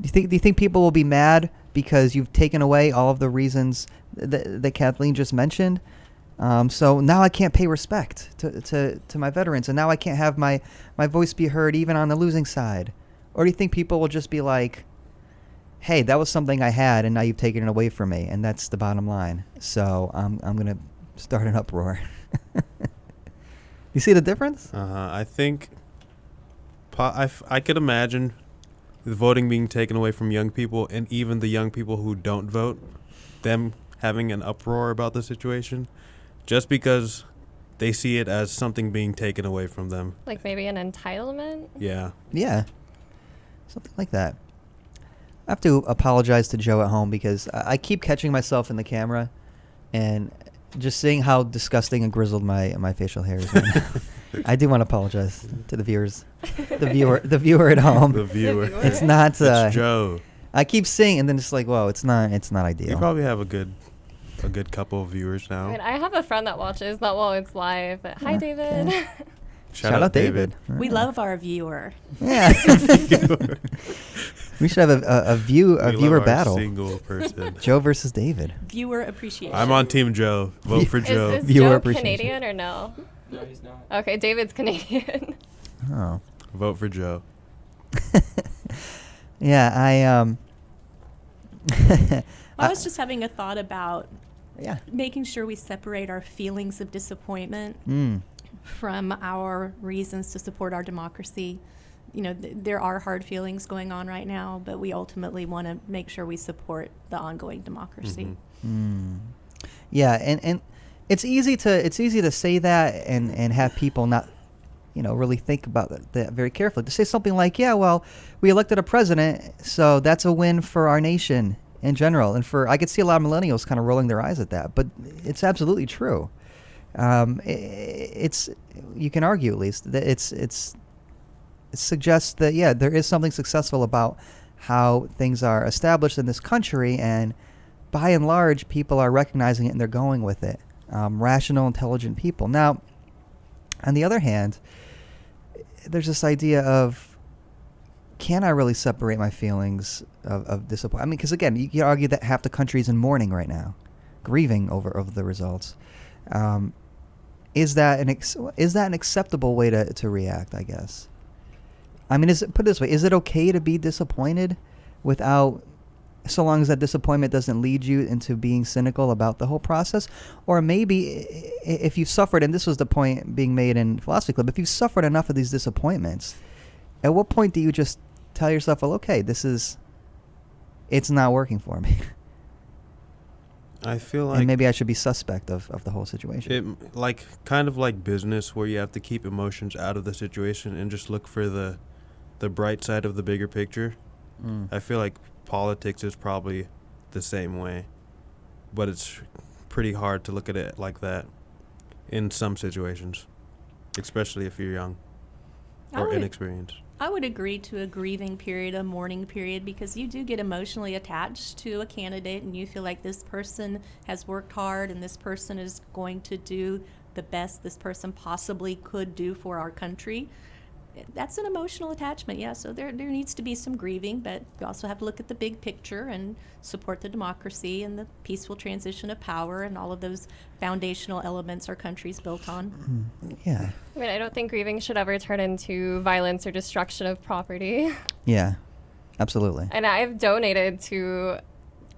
Do you think people will be mad because you've taken away all of the reasons that Kathleen just mentioned? So now I can't pay respect to my veterans, and now I can't have my voice be heard even on the losing side. Or do you think people will just be like, hey, that was something I had, and now you've taken it away from me, and that's the bottom line. So I'm going to start an uproar. You see the difference? I think I could imagine the voting being taken away from young people, and even the young people who don't vote, them having an uproar about the situation, just because they see it as something being taken away from them. Like maybe an entitlement? Yeah. Yeah. Something like that. I have to apologize to Joe at home because I keep catching myself in the camera and just seeing how disgusting and grizzled my facial hair is right now. I do want to apologize to the viewers. The viewer at home. The viewer. It's not It's Joe. I keep seeing and then it's like, whoa, it's not ideal. You probably have a good couple of viewers now. I mean, I have a friend that watches, not while it's live, but hi, David. Okay. Shout out David. We love our viewer. Yeah. We should have a We love viewer our battle. Single person. Joe versus David. Viewer appreciation. I'm on Team Joe. Vote for Joe. Is Viewer Joe appreciation. Canadian or no? No, he's not. Okay, David's Canadian. Oh. Vote for Joe. Yeah, I was just having a thought about yeah. making sure we separate our feelings of disappointment from our reasons to support our democracy. You know, there are hard feelings going on right now, but we ultimately want to make sure we support the ongoing democracy. Yeah, and it's easy to say that and have people not, really think about that very carefully. To say something like, yeah, well, we elected a president, so that's a win for our nation in general. And I could see a lot of millennials kind of rolling their eyes at that, but it's absolutely true. It's you can argue at least that it suggests that, yeah, there is something successful about how things are established in this country, and by and large, people are recognizing it and they're going with it. Rational, intelligent people. Now, on the other hand, there's this idea of, can I really separate my feelings of disappointment? I mean, because again, you can argue that half the country's in mourning right now, grieving over the results. Is that an acceptable way to react, I guess? I mean, put it this way, is it okay to be disappointed so long as that disappointment doesn't lead you into being cynical about the whole process? Or maybe if you've suffered, and this was the point being made in Philosophy Club, if you've suffered enough of these disappointments, at what point do you just tell yourself, well, okay, it's not working for me? I feel like and maybe I should be suspect of the whole situation. it kind of like business, where you have to keep emotions out of the situation and just look for the bright side of the bigger picture. I feel like politics is probably the same way, but it's pretty hard to look at it like that in some situations, especially if you're young or inexperienced. I would agree to a grieving period, a mourning period, because you do get emotionally attached to a candidate and you feel like this person has worked hard and this person is going to do the best this person possibly could do for our country. That's an emotional attachment, yeah. So there needs to be some grieving, but you also have to look at the big picture and support the democracy and the peaceful transition of power and all of those foundational elements our country's built on. Yeah. I mean, I don't think grieving should ever turn into violence or destruction of property. Yeah, absolutely. And I've donated to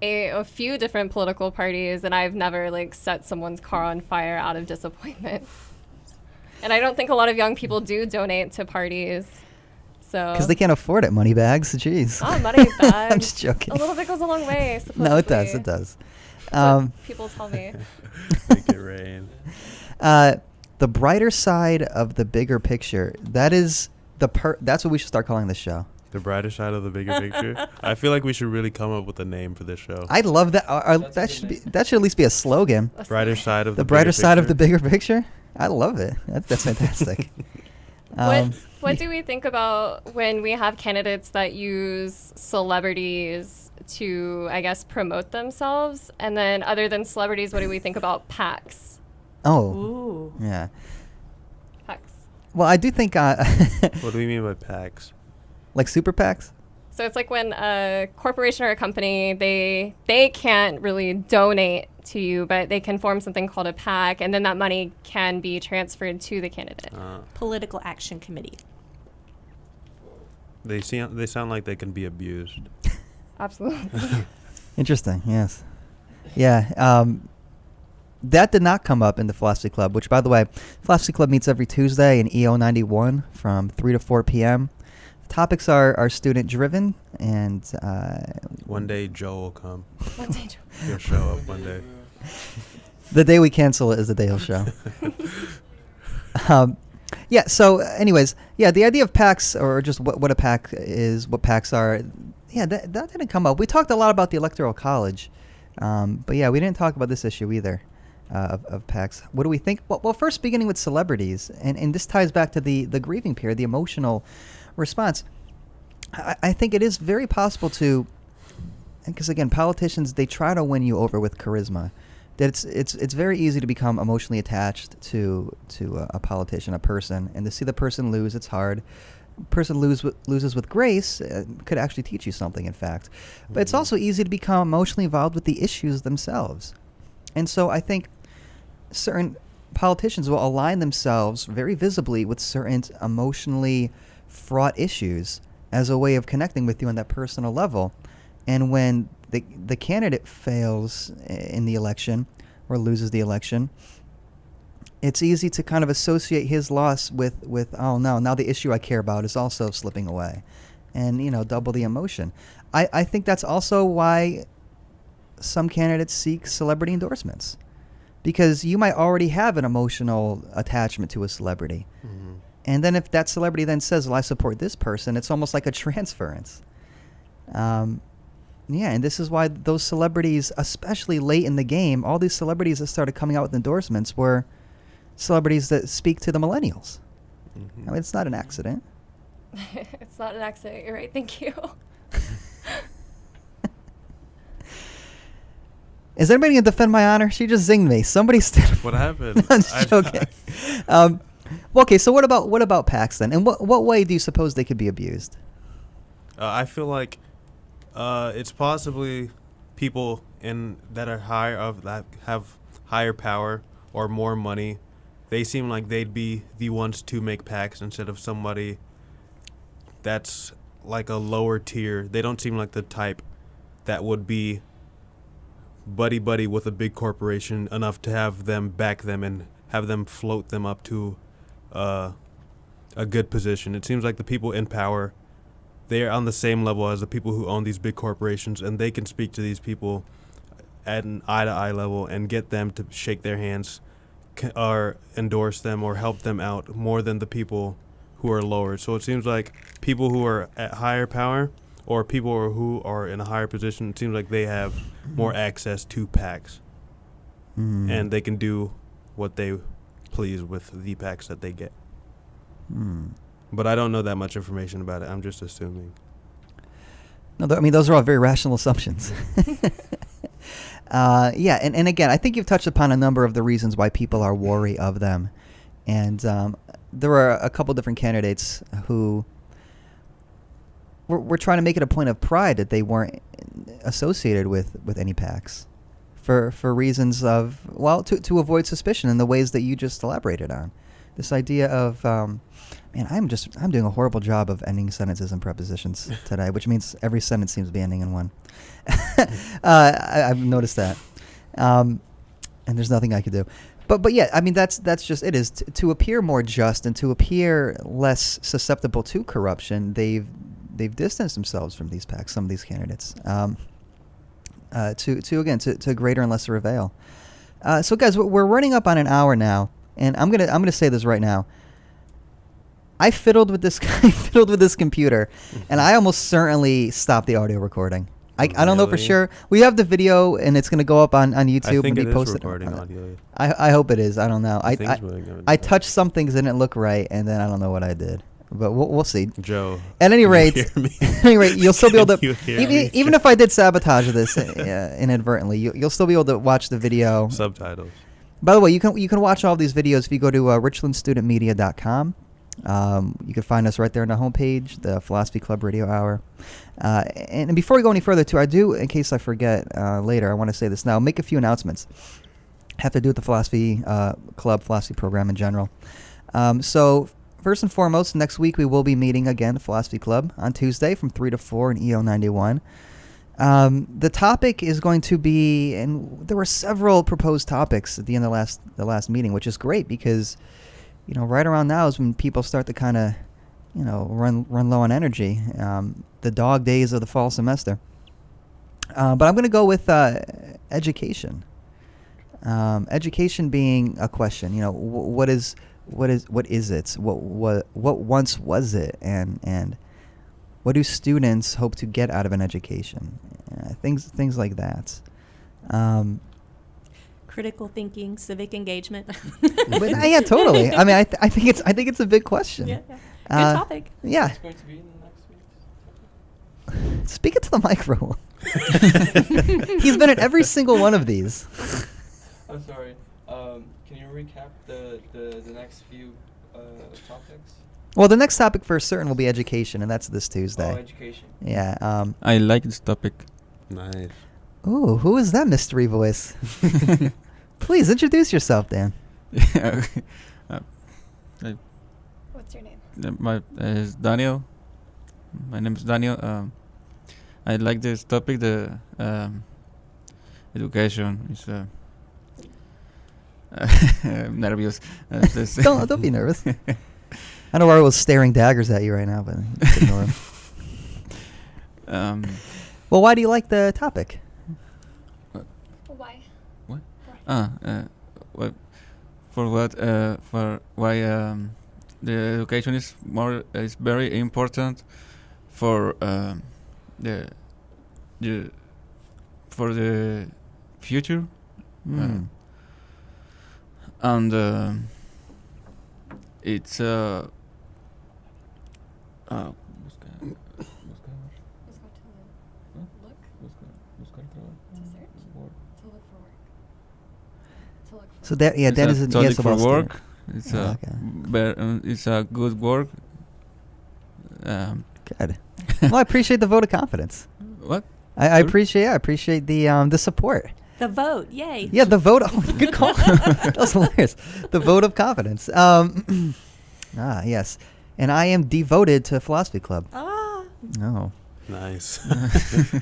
a few different political parties, and I've never set someone's car on fire out of disappointment. And I don't think a lot of young people do donate to parties. Because they can't afford it, money bags. Jeez. Oh, money bags. I'm just joking. A little bit goes a long way, supposedly. No, it does. It does. That's what people tell me. Make it rain. The brighter side of the bigger picture. That's what we should start calling this show. The brighter side of the bigger picture. I feel like we should really come up with a name for this show. I love that. That should at least be a slogan. Brighter side of the brighter side of the bigger picture. I love it. That's fantastic. What do we think about when we have candidates that use celebrities to, I guess, promote themselves? And then other than celebrities, what do we think about PACs? Oh. Ooh. Yeah. PACs. Well, I do think... What do we mean by PACs? Like super PACs? So it's like when a corporation or a company, they can't really donate to you, but they can form something called a PAC, and then that money can be transferred to the candidate. Political Action Committee. They sound like they can be abused. Absolutely. Interesting, yes. Yeah, that did not come up in the Philosophy Club, which, by the way, Philosophy Club meets every Tuesday in EO 91 from 3 to 4 p.m. Topics are student-driven, and... one day Joe will come. One day Joe. He'll show up one day. The day we cancel it is the day he'll show. Yeah, so anyways, yeah, the idea of PACs, or just what a PAC is, what PACs are, yeah, that didn't come up. We talked a lot about the Electoral College, but yeah, we didn't talk about this issue either of PACs. What do we think? Well, first beginning with celebrities, and this ties back to the grieving period, the emotional response. I think it is very possible to, because again, politicians, they try to win you over with charisma. That it's very easy to become emotionally attached to a politician, a person, and to see the person lose, it's hard. person loses with grace could actually teach you something, in fact. But it's also easy to become emotionally involved with the issues themselves. And so I think certain politicians will align themselves very visibly with certain emotionally fraught issues as a way of connecting with you on that personal level. And when the candidate fails in the election or loses the election, it's easy to kind of associate his loss with oh no, now the issue I care about is also slipping away, and double the emotion. I think that's also why some candidates seek celebrity endorsements, because you might already have an emotional attachment to a celebrity. Mm-hmm. And then if that celebrity then says, well, I support this person, it's almost like a transference. Yeah, and this is why those celebrities, especially late in the game, all these celebrities that started coming out with endorsements were celebrities that speak to the millennials. Mm-hmm. I mean, it's not an accident. It's not an accident. You're right. Thank you. Is anybody going to defend my honor? She just zinged me. Somebody stand up. What happened? I'm just joking. Well, okay, so what about PACs then? And what way do you suppose they could be abused? I feel like it's possibly people that have higher power or more money. They seem like they'd be the ones to make PACs instead of somebody that's like a lower tier. They don't seem like the type that would be buddy with a big corporation enough to have them back them and have them float them up to a good position. It seems like the people in power, they are on the same level as the people who own these big corporations, and they can speak to these people at an eye-to-eye level and get them to shake their hands or endorse them or help them out more than the people who are lower. So it seems like people who are at higher power or people who are in a higher position, it seems like they have more access to PACs. Mm. And they can do what they please with the PACs that they get. Mm. But I don't know that much information about it. I'm just assuming. No, I mean, those are all very rational assumptions. Yeah, and again, I think you've touched upon a number of the reasons why people are wary of them. And there are a couple different candidates who were trying to make it a point of pride that they weren't associated with any PACs for reasons of, well, to avoid suspicion in the ways that you just elaborated on. This idea of, man, I'm doing a horrible job of ending sentences and prepositions today, which means every sentence seems to be ending in one. I've noticed that, and there's nothing I could do. But yeah, I mean that's just it is to appear more just and to appear less susceptible to corruption. They've distanced themselves from these PACs, some of these candidates, to greater and lesser avail. So guys, we're running up on an hour now, and I'm gonna say this right now. I fiddled with this computer, and I almost certainly stopped the audio recording. I don't know for sure. We have the video, and it's going to go up on YouTube. I think and it be posted. is recording audio. I hope it is. I don't know. I touched touched some things that didn't look right, and then I don't know what I did. But we'll see. Joe. At any rate, you'll still be able to. Even if I did sabotage this inadvertently, you'll still be able to watch the video. Subtitles. By the way, you can watch all these videos if you go to richlandstudentmedia.com. You can find us right there on the homepage, the Philosophy Club Radio Hour. And before we go any further, too, I do, in case I forget later, I want to say this now, make a few announcements. Have to do with the Philosophy Club, Philosophy program in general. So, first and foremost, next week we will be meeting again, the Philosophy Club, on Tuesday from 3 to 4 in EO 91. The topic is going to be, and there were several proposed topics at the end of the last meeting, which is great because right around now is when people start to kind of, run low on energy. The dog days of the fall semester. But I'm going to go with education. Education being a question. What is it? What once was it? And what do students hope to get out of an education? Things like that. Critical thinking, civic engagement. But, yeah, totally. I mean, I think it's a big question. Yeah. Good topic. Yeah. It's going to be in the next week. Speak it to the microphone. He's been at every single one of these. I'm sorry. Can you recap the next few topics? Well, the next topic for certain will be education, and that's this Oh, Tuesday. education. Yeah. I like this topic. Nice. Ooh, who is that mystery voice? Please introduce yourself, Dan. What's your name? My is Daniel. My name is Daniel. I like this topic. The education is. I'm nervous. Don't be nervous. I know Ari was staring daggers at you right now, but just ignore him. Well, why do you like the topic? Why? What? What? For what? For why? The education is very important for the for the future. Mm. And it's Let's go to look, to search, to look for work. To look for So that it's Dan a is an topic yes for about work. It's Oh, okay. it's a good work. Good. Well, I appreciate the vote of confidence. What? I Sure. appreciate the support. The vote, yay. Yeah, the vote. Oh, good call. That was hilarious. The vote of confidence. Yes. And I am devoted to philosophy club. Ah. Oh. Nice.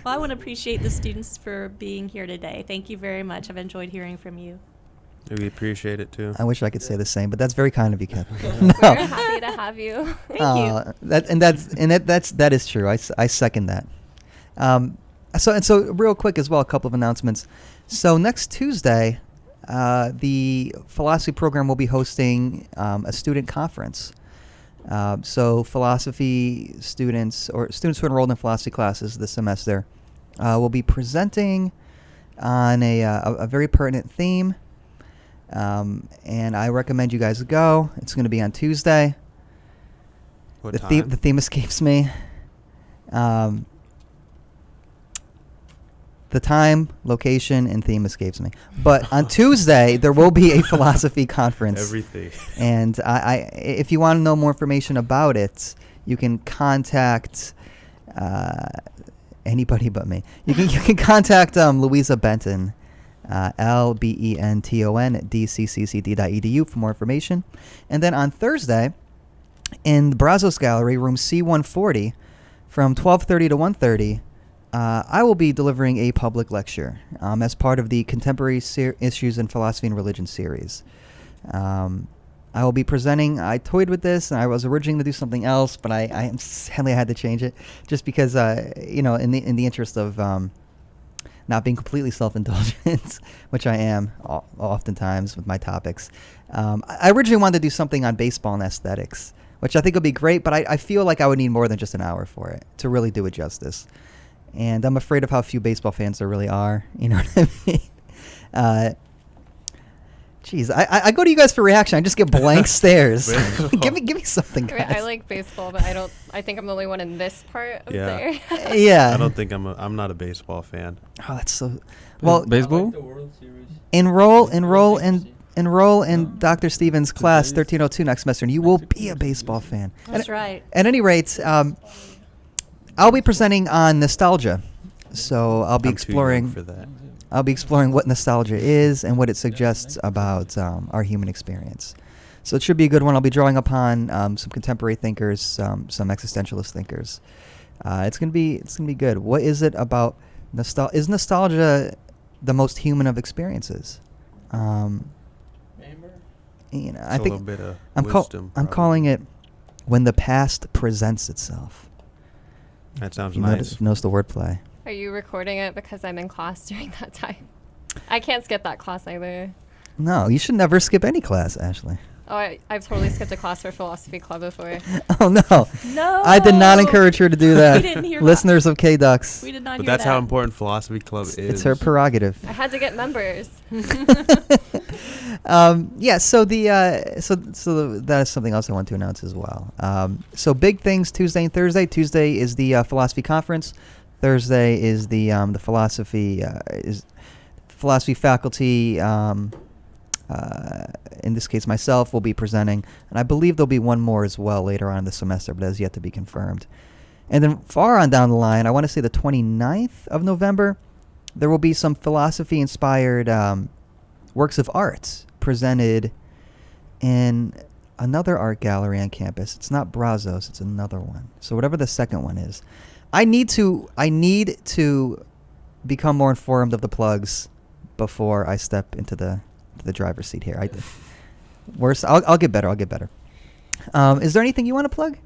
Well, I want to appreciate the students for being here today. Thank you very much. I've enjoyed hearing from you. We appreciate it too. I wish I could say the same, but that's very kind of you, Kevin. We're happy to have you. Thank you. That is true. I second that. So real quick as well, a couple of announcements. So next Tuesday, the philosophy program will be hosting a student conference. So philosophy students or students who enrolled in philosophy classes this semester will be presenting on a very pertinent theme. And I recommend you guys go. It's going to be on Tuesday. What The time? theme escapes me. The time, location, and theme escapes me. But on Tuesday, there will be a philosophy conference. Everything. And if you want to know more information about it, you can contact anybody but me. You can contact Louisa Benton, LBENTON at dcccd.edu for more information. And then on Thursday, in the Brazos Gallery, room C140, from 12:30 to 1:30, I will be delivering a public lecture as part of the Contemporary Issues in Philosophy and Religion series. I will be presenting. I toyed with this, and I was originally going to do something else, but I sadly had to change it just because, in the interest of not being completely self-indulgent, which I am oftentimes with my topics. I originally wanted to do something on baseball and aesthetics, which I think would be great, but I feel like I would need more than just an hour for it to really do it justice. And I'm afraid of how few baseball fans there really are. You know what I mean? Geez, I go to you guys for reaction. I just get blank stares. give me something, guys. I like baseball, but I think I'm the only one in this part of Yeah. there. Yeah. I don't think I'm not a baseball fan. Oh, that's so. Well, I Baseball? like the World Series. enroll in Dr. Stevens' class 1302 next semester, and you will be a baseball fan. That's right. At any rate, I'll be presenting on nostalgia, so I'll be I'm too young exploring. for that. I'll be exploring what nostalgia is and what it suggests about our human experience. So it should be a good one. I'll be drawing upon some contemporary thinkers, some existentialist thinkers. It's gonna be good. What is it about nostalgia? Is nostalgia the most human of experiences? Remember? I It's a think little bit of I'm wisdom. calling it when the past presents itself. That sounds You nice. notice the wordplay. Are you recording it because I'm in class during that time? I can't skip that class either. No, you should never skip any class, Ashley. Oh, I've totally skipped a class for philosophy club before. Oh no. No. I did not encourage her to do that. We didn't hear that. Listeners of K-Ducks. We did not But hear that's that. how important philosophy club is. It's her prerogative. I had to get members. Yeah, so that is something else I want to announce as well. So big things Tuesday and Thursday. Tuesday is the philosophy conference. Thursday is the philosophy faculty in this case myself, will be presenting. And I believe there'll be one more as well later on in the semester, but that is yet to be confirmed. And then far on down the line, I want to say the 29th of November, there will be some philosophy-inspired works of art presented in another art gallery on campus. It's not Brazos, it's another one. So whatever the second one is. I need to become more informed of the plugs before I step into the driver's seat here. I'll get better. Is there anything you want to plug,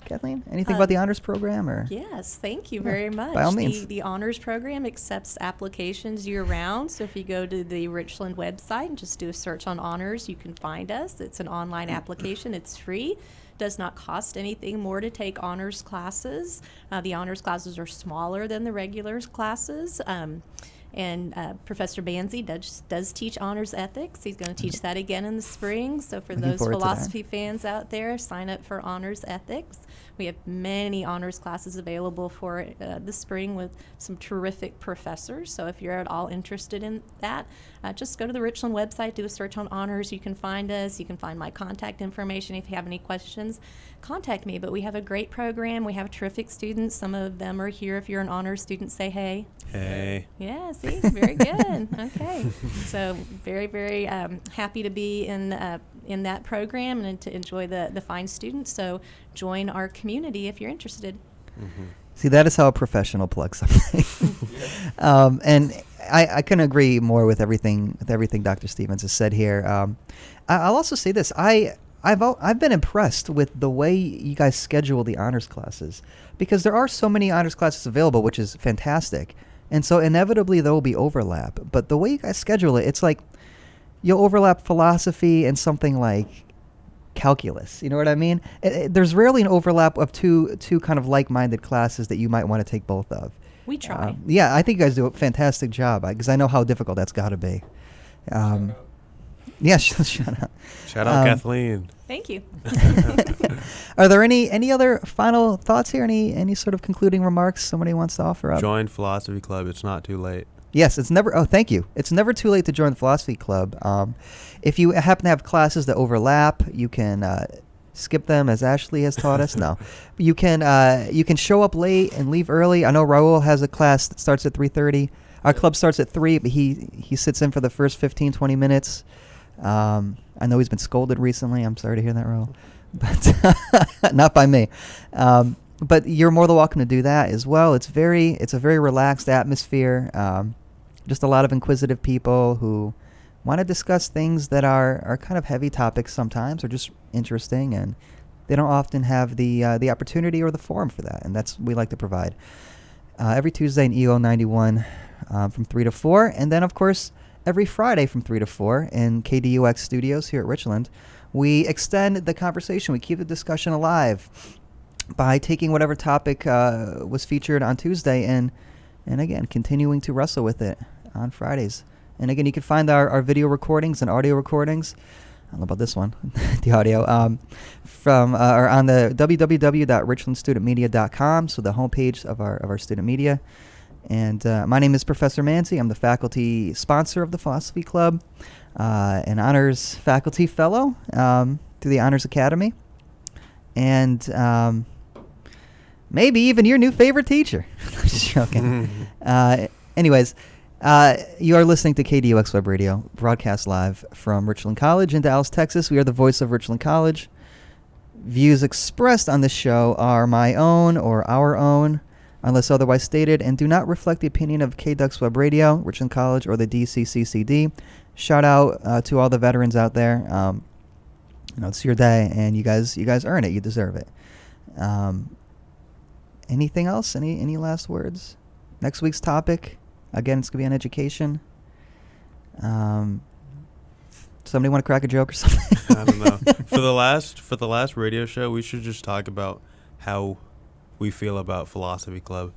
Kathleen? Anything about the honors program? Or Yes, thank you very much. By all means. The honors program accepts applications year-round, so if you go to the Richland website and just do a search on honors, you can find us. It's an online application. It's free. Does not cost anything more to take honors classes. The honors classes are smaller than the regular classes. And Professor Banzi does teach honors ethics. He's going to teach that again in the spring. So for Looking those forward to that. philosophy fans out there, sign up for honors ethics. We have many honors classes available for the spring with some terrific professors. So if you're at all interested in that, just go to the Richland website, do a search on honors. You can find us. You can find my contact information. If you have any questions, contact me. But we have a great program. We have terrific students. Some of them are here. If you're an honors student, say hey. Hey. Yeah, see, very good. Okay, so very, very happy to be in that program and to enjoy the fine students. So join our community if you're interested. Mm-hmm. See, that is how a professional plugs something. And I couldn't agree more with everything Dr. Stevens has said here. I'll also say this: I've been impressed with the way you guys schedule the honors classes, because there are so many honors classes available, which is fantastic. And so inevitably there will be overlap. But the way you guys schedule it, it's like you'll overlap philosophy and something like calculus. You know what I mean? There's rarely an overlap of two kind of like-minded classes that you might want to take both of. We try. Yeah, I think you guys do a fantastic job, because I know how difficult that's got to be. Yeah, shut up. Shout out Kathleen. Thank you. Are there any other final thoughts here? Any sort of concluding remarks somebody wants to offer up? Join Philosophy Club. It's not too late. Yes, it's never. Oh, thank you. It's never too late to join the Philosophy Club. If you happen to have classes that overlap, you can skip them, as Ashley has taught us. No, you can show up late and leave early. I know Raul has a class that starts at 3:30. Our club starts at 3, but he sits in for the first 15-20 minutes. I know he's been scolded recently. I'm sorry to hear that, Raul, but not by me. But you're more than welcome to do that as well. It's a very relaxed atmosphere. Just a lot of inquisitive people who want to discuss things that are kind of heavy topics sometimes, or just interesting, and they don't often have the opportunity or the forum for that, and that's we like to provide. Every Tuesday in EO 91 from 3 to 4, and then of course every Friday from 3 to 4 in KDUX studios here at Richland. We extend the conversation. We keep the discussion alive by taking whatever topic was featured on Tuesday and again continuing to wrestle with it on Fridays. And again, you can find our video recordings and audio recordings. I don't know about this one, the audio, or on the www.richlandstudentmedia.com, so the homepage of our student media. And my name is Professor Manzi. I'm the faculty sponsor of the Philosophy Club, an honors faculty fellow through the Honors Academy, and maybe even your new favorite teacher. I'm just joking. Anyways, you are listening to KDUX Web Radio, broadcast live from Richland College in Dallas, Texas. We are the voice of Richland College. Views expressed on this show are my own or our own, unless otherwise stated, and do not reflect the opinion of KDUX Web Radio, Richland College, or the DCCCD. Shout out to all the veterans out there. It's your day, and you guys earn it. You deserve it. Anything else? Any last words? Next week's topic, again, it's gonna be on education. Somebody want to crack a joke or something? I don't know. For the last radio show, we should just talk about how we feel about Philosophy Club,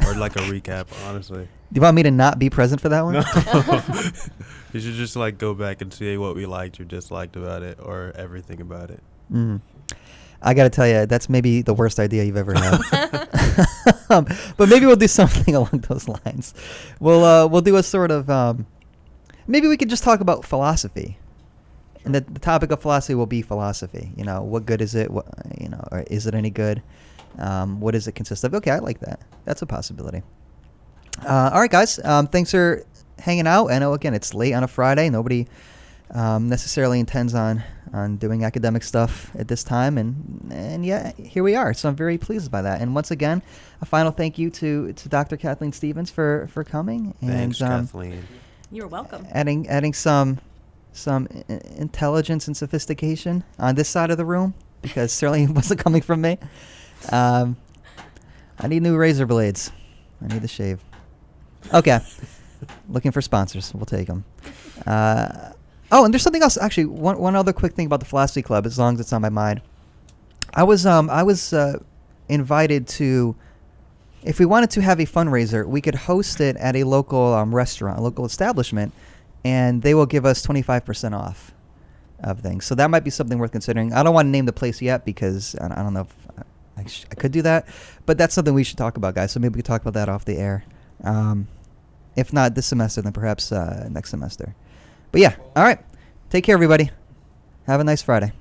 or like a recap, honestly. Do you want me to not be present for that one? No. You should just go back and see what we liked or disliked about it, or everything about it. I got to tell you, that's maybe the worst idea you've ever had. But maybe we'll do something along those lines. We'll do a sort of Maybe we could just talk about philosophy. And the topic of philosophy will be philosophy. You know, what good is it? What, you know, or is it any good? What does it consist of? Okay, I like that. That's a possibility. All right, guys. Thanks for hanging out. I know, again, it's late on a Friday. Nobody necessarily intends on doing academic stuff at this time. And yeah, here we are. So I'm very pleased by that. And once again, a final thank you to Dr. Kathleen Stevens for coming. Thanks, and, Kathleen. You're welcome. Adding some intelligence and sophistication on this side of the room, because certainly it wasn't coming from me. I need new razor blades. I need to shave. Okay. Looking for sponsors. We'll take them. Oh, and there's something else. Actually, one other quick thing about the Philosophy Club, as long as it's on my mind. I was invited to, if we wanted to have a fundraiser, we could host it at a local restaurant, a local establishment, and they will give us 25% off of things. So that might be something worth considering. I don't want to name the place yet because I don't know if I could do that, but that's something we should talk about, guys. So maybe we can talk about that off the air. If not this semester, then perhaps next semester. But yeah, all right. Take care, everybody. Have a nice Friday.